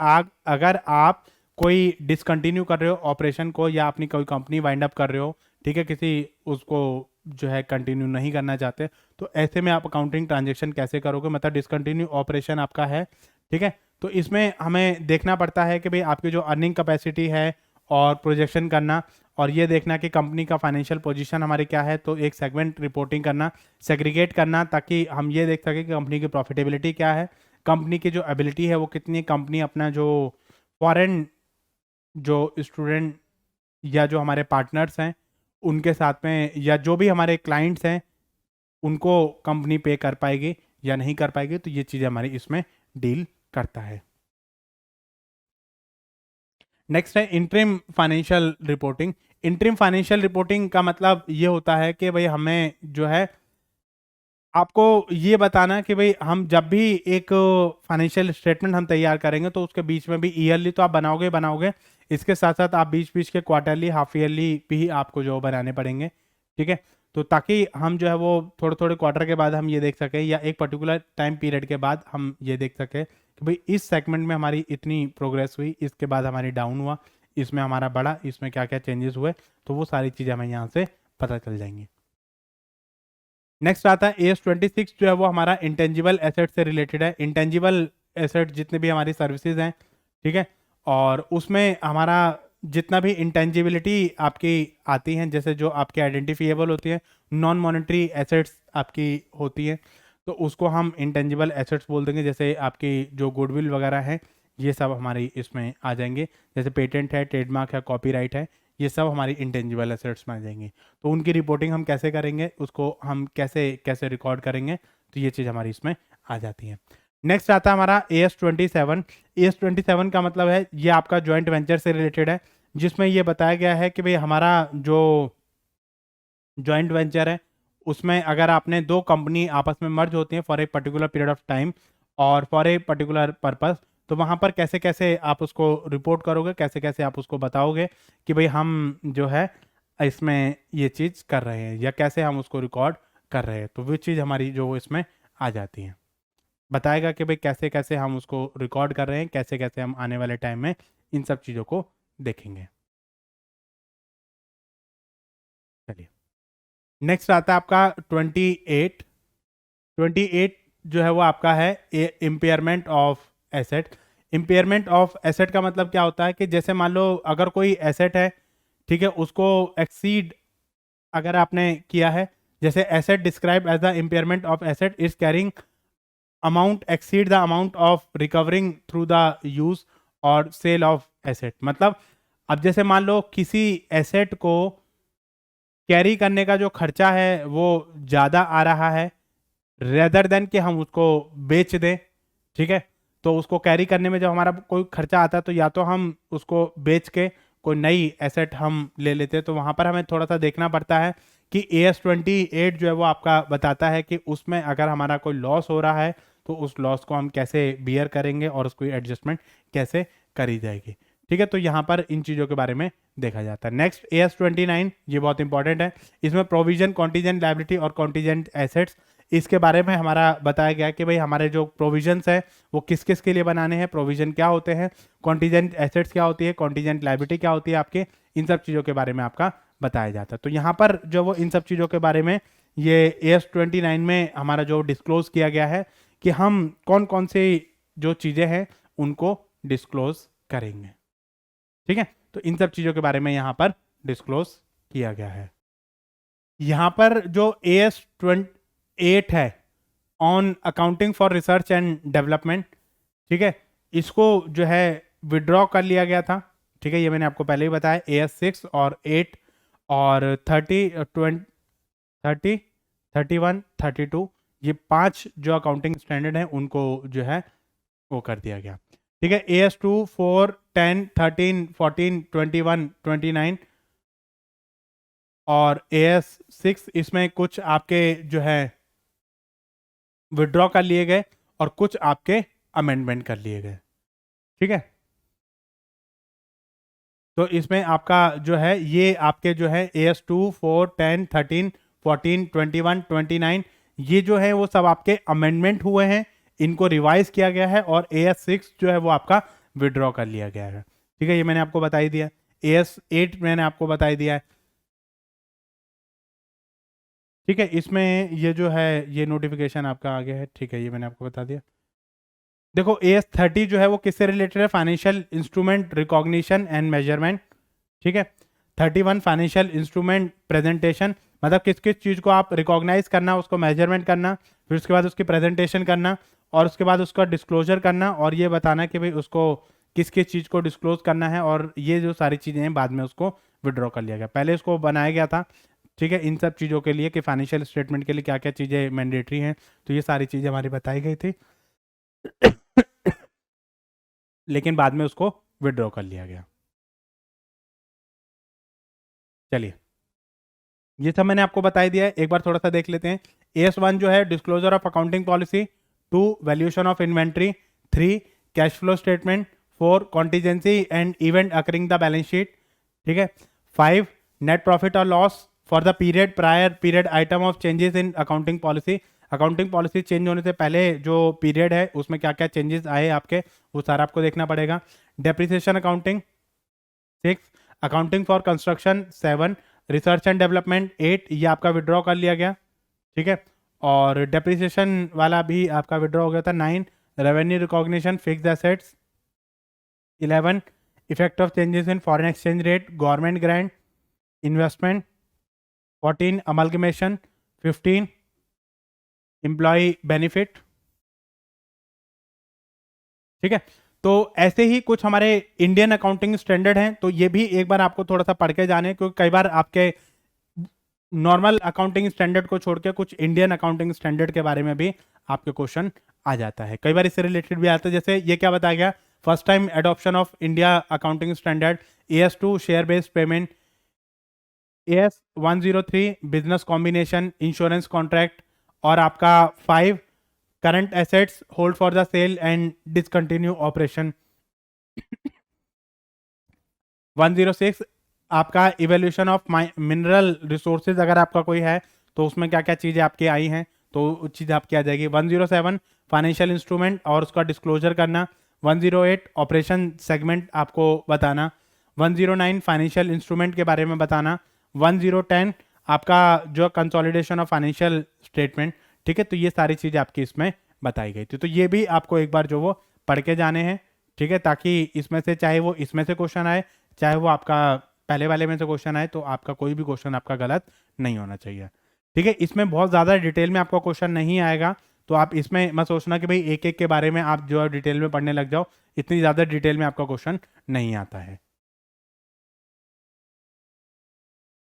अगर आप कोई डिसकंटिन्यू कर रहे हो ऑपरेशन को, या अपनी कोई कंपनी वाइंड अप कर रहे हो, ठीक है, किसी उसको जो है कंटिन्यू नहीं करना चाहते, तो ऐसे में आप अकाउंटिंग ट्रांजेक्शन कैसे करोगे, मतलब डिसकंटिन्यू ऑपरेशन आपका है। ठीक है, तो इसमें हमें देखना पड़ता है कि भाई आपकी जो अर्निंग कैपेसिटी है, और प्रोजेक्शन करना, और ये देखना कि कंपनी का फाइनेंशियल पोजीशन हमारी क्या है, तो एक सेगमेंट रिपोर्टिंग करना, सेग्रीगेट करना, ताकि हम ये देख सकें कि कंपनी की प्रॉफिटेबिलिटी क्या है, कंपनी की जो एबिलिटी है वो कितनी, कंपनी अपना जो फॉरेन जो स्टूडेंट या जो हमारे पार्टनर्स हैं उनके साथ में, या जो भी हमारे क्लाइंट्स हैं, उनको कंपनी पे कर पाएगी या नहीं कर पाएगी, तो ये चीज़ें हमारी इसमें डील करता है। नेक्स्ट है interim financial reporting. Interim financial reporting का मतलब ये होता है कि भाई हमें जो है आपको ये बताना कि भाई हम जब भी एक फाइनेंशियल स्टेटमेंट हम तैयार करेंगे, तो उसके बीच में भी ईयरली तो आप बनाओगे बनाओगे, इसके साथ साथ आप बीच बीच के क्वार्टरली हाफ ईयरली भी आपको जो बनाने पड़ेंगे। ठीक है, तो ताकि हम जो है वो थोड़े थोड़े क्वार्टर के बाद हम ये देख सकें, या एक पर्टिकुलर टाइम पीरियड के बाद हम ये देख सकें कि भाई इस सेगमेंट में हमारी इतनी प्रोग्रेस हुई, इसके बाद हमारी डाउन हुआ, इसमें हमारा बढ़ा, इसमें क्या क्या चेंजेस हुए, तो वो सारी चीज़ें हमें यहाँ से पता चल जाएंगी। नेक्स्ट आता है AS26 जो है वो हमारा इंटेंजिबल एसेट से रिलेटेड है। इंटेंजिबल एसेट जितने भी हमारी सर्विसेज हैं, ठीक है, और उसमें हमारा जितना भी इंटेंजिबिलिटी आपकी आती हैं, जैसे जो आपके आइडेंटिफिएबल होती है, नॉन मॉनेटरी एसेट्स आपकी होती हैं, तो उसको हम इंटेंजिबल एसेट्स बोल देंगे। जैसे आपकी जो गुडविल वगैरह है, ये सब हमारी इसमें आ जाएंगे। जैसे पेटेंट है, ट्रेडमार्क है, कॉपीराइट है, ये सब हमारी इंटेंजिबल एसेट्स में आ जाएंगे। तो उनकी रिपोर्टिंग हम कैसे करेंगे, उसको हम कैसे कैसे रिकॉर्ड करेंगे, तो ये चीज़ हमारी इसमें आ जाती है। नेक्स्ट आता है हमारा AS27। AS27 का मतलब है ये आपका जॉइंट वेंचर से रिलेटेड है, जिसमें ये बताया गया है कि भाई हमारा जो जॉइंट वेंचर है, उसमें अगर आपने दो कंपनी आपस में मर्ज होती हैं for a particular period of time और फॉर ए पर्टिकुलर पर्पस, तो वहाँ पर कैसे कैसे आप उसको रिपोर्ट करोगे, कैसे कैसे आप उसको बताओगे कि भाई हम जो है इसमें ये चीज़ कर रहे हैं, या कैसे हम उसको रिकॉर्ड कर रहे हैं, तो वो चीज़ हमारी जो इसमें आ जाती है। बताएगा कि भाई कैसे कैसे हम उसको रिकॉर्ड कर रहे हैं, कैसे कैसे हम आने वाले टाइम में इन सब चीज़ों को देखेंगे। चलिए, नेक्स्ट आता है आपका 28। 28 जो है वो आपका है impairment of asset. Impairment of asset का मतलब क्या होता है कि जैसे मान लो अगर कोई एसेट है, ठीक है, उसको एक्सीड अगर आपने किया है, जैसे asset describe as the impairment of asset is carrying amount exceed the amount of recovering through the use और सेल ऑफ एसेट। मतलब अब जैसे मान लो किसी एसेट को कैरी करने का जो खर्चा है वो ज़्यादा आ रहा है रेदर देन कि हम उसको बेच दें, ठीक है। तो उसको कैरी करने में जब हमारा कोई खर्चा आता है तो या तो हम उसको बेच के कोई नई एसेट हम ले लेते हैं, तो वहाँ पर हमें थोड़ा सा देखना पड़ता है कि AS28 जो है वो आपका बताता है कि उसमें अगर हमारा कोई लॉस हो रहा है तो उस लॉस को हम कैसे बियर करेंगे और उसको एडजस्टमेंट कैसे करी जाएगी, ठीक है। तो यहाँ पर इन चीज़ों के बारे में देखा जाता है। नेक्स्ट AS29, ये बहुत इंपॉर्टेंट है। इसमें प्रोविजन, कॉन्टीजेंट लायबिलिटी और कॉन्टीजेंट एसेट्स, इसके बारे में हमारा बताया गया कि भाई हमारे जो प्रोविजंस है वो किस किस के लिए बनाने हैं, प्रोविजन क्या होते हैं, कॉन्टीजेंट एसेट्स क्या होती है, कॉन्टीजेंट लायबिलिटी क्या होती है आपके, इन सब चीज़ों के बारे में आपका बताया जाता है। तो यहाँ पर जो वो इन सब चीज़ों के बारे में ये AS29 में हमारा जो डिस्क्लोज किया गया है कि हम कौन कौन सी जो चीज़ें हैं उनको डिस्क्लोज करेंगे, ठीक है। तो इन सब चीज़ों के बारे में यहाँ पर डिस्क्लोज किया गया है। यहाँ पर जो AS28 है on accounting for research and development, ठीक है, इसको जो है विड्रॉ कर लिया गया था, ठीक है। ये मैंने आपको पहले ही बताया। AS6 और 8 और 30, 31, 32, ये 5 जो अकाउंटिंग स्टैंडर्ड हैं उनको जो है वो कर दिया गया, ठीक है। AS2, 4, 10, 13, 14, 21, 29 और AS6, इसमें कुछ आपके जो है विड्रॉ कर लिए गए और कुछ आपके अमेंडमेंट कर लिए गए, ठीक है। तो इसमें आपका जो है ये आपके जो है AS2, 4, 10, 13, 14, 21, 29, ये जो है वो सब आपके अमेंडमेंट हुए हैं, इनको रिवाइज किया गया है। और AS6 जो है वो आपका विड्रॉ कर लिया गया है, ठीक है। ये मैंने आपको बताई दिया। AS8 मैंने आपको बताई दिया है, ठीक है। इसमें ये जो है ये नोटिफिकेशन आपका आ गया है, ठीक है, ये मैंने आपको बता दिया। देखो AS30 जो है वो किससे रिलेटेड है, financial instrument recognition and measurement, ठीक है। 31 फाइनेंशियल इंस्ट्रूमेंट प्रेजेंटेशन, मतलब किस किस चीज़ को आप रिकॉग्नाइज करना, उसको मेजरमेंट करना, फिर उसके बाद उसकी प्रेजेंटेशन करना और उसके बाद उसका डिस्क्लोजर करना और ये बताना कि भाई उसको किस किस चीज़ को डिस्क्लोज करना है। और ये जो सारी चीज़ें हैं बाद में उसको विड्रॉ कर लिया गया, पहले उसको बनाया गया था, ठीक है, इन सब चीज़ों के लिए कि फाइनेंशियल स्टेटमेंट के लिए क्या क्या चीज़ें मैंडेटरी हैं। तो ये सारी चीज़ें हमारी बताई गई थी लेकिन बाद में उसको विड्रॉ कर लिया गया। चलिए, ये सब मैंने आपको बताई दिया है, एक बार थोड़ा सा देख लेते हैं। AS1 जो है disclosure of accounting policy, 2 valuation of inventory, 3 cash flow statement, 4 contingency and event occurring the balance sheet, ठीक है। 5 नेट प्रॉफिट और loss for the period prior period item of changes in accounting policy, accounting policy change होने से पहले जो पीरियड है उसमें क्या क्या चेंजेस आए आपके, वो सारा आपको देखना पड़ेगा। Depreciation accounting 6, accounting for construction 7, research and development 8, ये आपका विड्रॉ कर लिया गया, ठीक है। और डेप्रिसिएशन वाला भी आपका विड्रॉ हो गया था। 9 revenue recognition fixed assets, 11 effect of changes in foreign exchange rate government grant investment, 14 amalgamation, 15 employee benefit, ठीक है। तो ऐसे ही कुछ हमारे इंडियन अकाउंटिंग स्टैंडर्ड हैं, तो ये भी एक बार आपको थोड़ा सा पढ़ के जाने, क्योंकि कई बार आपके नॉर्मल अकाउंटिंग स्टैंडर्ड को छोड़ के कुछ इंडियन अकाउंटिंग स्टैंडर्ड के बारे में भी आपके क्वेश्चन आ जाता है, कई बार इससे रिलेटेड भी आता है। जैसे ये क्या बताया गया, first time adoption of India accounting standard, AS2 share based payment, AS103 business combination insurance contract, और आपका 5 current assets hold for the sale and discontinue operation, 106 आपका इवेल्यूशन ऑफ मिनरल रिसोर्सेज, अगर आपका कोई है तो उसमें क्या क्या चीज़ें आपकी आई हैं तो चीज़ आपकी आ जाएगी। 107 फाइनेंशियल इंस्ट्रूमेंट और उसका डिस्क्लोजर करना, 108 ऑपरेशन सेगमेंट आपको बताना, 109 फाइनेंशियल इंस्ट्रूमेंट के बारे में बताना, 1010 आपका जो कंसोलिडेशन ऑफ फाइनेंशियल स्टेटमेंट, ठीक है। तो ये सारी चीज़ें आपकी इसमें बताई गई थी, तो ये भी आपको एक बार जो वो पढ़ के जाने हैं, ठीक है, ताकि इसमें से चाहे वो इसमें से क्वेश्चन आए, चाहे वो आपका पहले वाले में से क्वेश्चन आए, तो आपका कोई भी क्वेश्चन आपका गलत नहीं होना चाहिए, ठीक है। इसमें बहुत ज़्यादा डिटेल में आपका क्वेश्चन नहीं आएगा, तो आप इसमें मत सोचना कि भाई एक एक के बारे में आप जो है डिटेल में पढ़ने लग जाओ, इतनी ज़्यादा डिटेल में आपका क्वेश्चन नहीं आता है।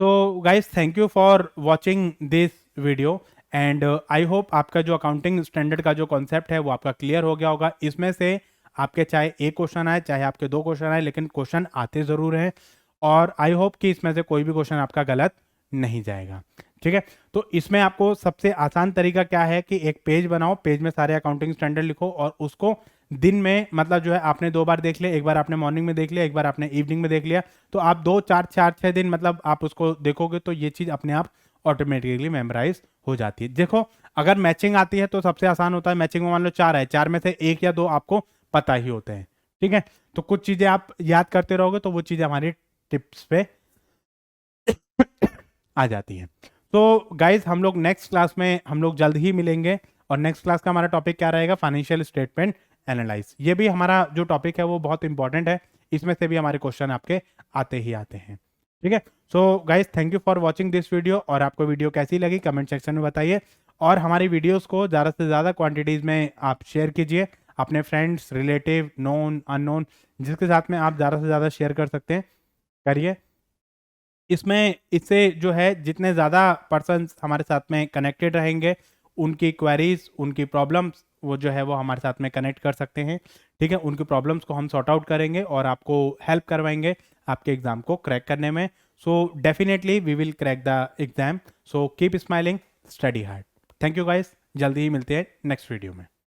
तो guys thank you for watching this video and I hope आपका जो अकाउंटिंग स्टैंडर्ड का जो कॉन्सेप्ट है वो आपका क्लियर हो गया होगा। इसमें से आपके चाहे एक क्वेश्चन आए चाहे आपके दो क्वेश्चन आए, लेकिन क्वेश्चन आते ज़रूर हैं, और आई होप कि इसमें से कोई भी क्वेश्चन आपका गलत नहीं जाएगा, ठीक है। तो इसमें आपको सबसे आसान तरीका क्या है कि एक पेज बनाओ, पेज में सारे अकाउंटिंग स्टैंडर्ड लिखो और उसको दिन में, मतलब जो है आपने 2 बार देख लिया, एक बार आपने मॉर्निंग में देख लिया, एक बार आपने इवनिंग में देख लिया, तो आप 2 4 4 6 दिन मतलब आप उसको देखोगे तो ये चीज़ अपने आप ऑटोमेटिकली मेमोराइज हो जाती है। देखो अगर मैचिंग आती है तो सबसे आसान होता है, मैचिंग में मान लो 4 है, 4 में से 1 या 2 आपको पता ही होते हैं, ठीक है। तो कुछ चीज़ें आप याद करते रहोगे तो वो चीज़ें हमारी टिप्स पे आ जाती हैं। तो गाइज हम लोग नेक्स्ट क्लास में हम लोग जल्द ही मिलेंगे, और नेक्स्ट क्लास का हमारा टॉपिक क्या रहेगा, फाइनेंशियल स्टेटमेंट एनालाइज। ये भी हमारा जो टॉपिक है वो बहुत इंपॉर्टेंट है, इसमें से भी हमारे क्वेश्चन आपके आते ही आते हैं, ठीक है। So guys thank you for watching this video, और आपको वीडियो कैसी लगी कमेंट सेक्शन में बताइए, और हमारी वीडियोस को ज़्यादा से ज़्यादा क्वांटिटीज़ में आप शेयर कीजिए अपने फ्रेंड्स, रिलेटिव, नोन, अननोन, जिसके साथ में आप ज़्यादा से ज़्यादा शेयर कर सकते हैं, करिए। इसमें इससे जो है जितने ज़्यादा पर्सन्स हमारे साथ में कनेक्टेड रहेंगे, उनकी क्वेरीज, उनकी प्रॉब्लम्स वो जो है वो हमारे साथ में कनेक्ट कर सकते हैं, ठीक है। उनकी प्रॉब्लम्स को हम सॉर्ट आउट करेंगे और आपको हेल्प करवाएंगे आपके एग्ज़ाम को क्रैक करने में। So definitely we will crack the exam. So keep smiling, study hard. Thank you guys, जल्दी ही मिलते हैं नेक्स्ट वीडियो में।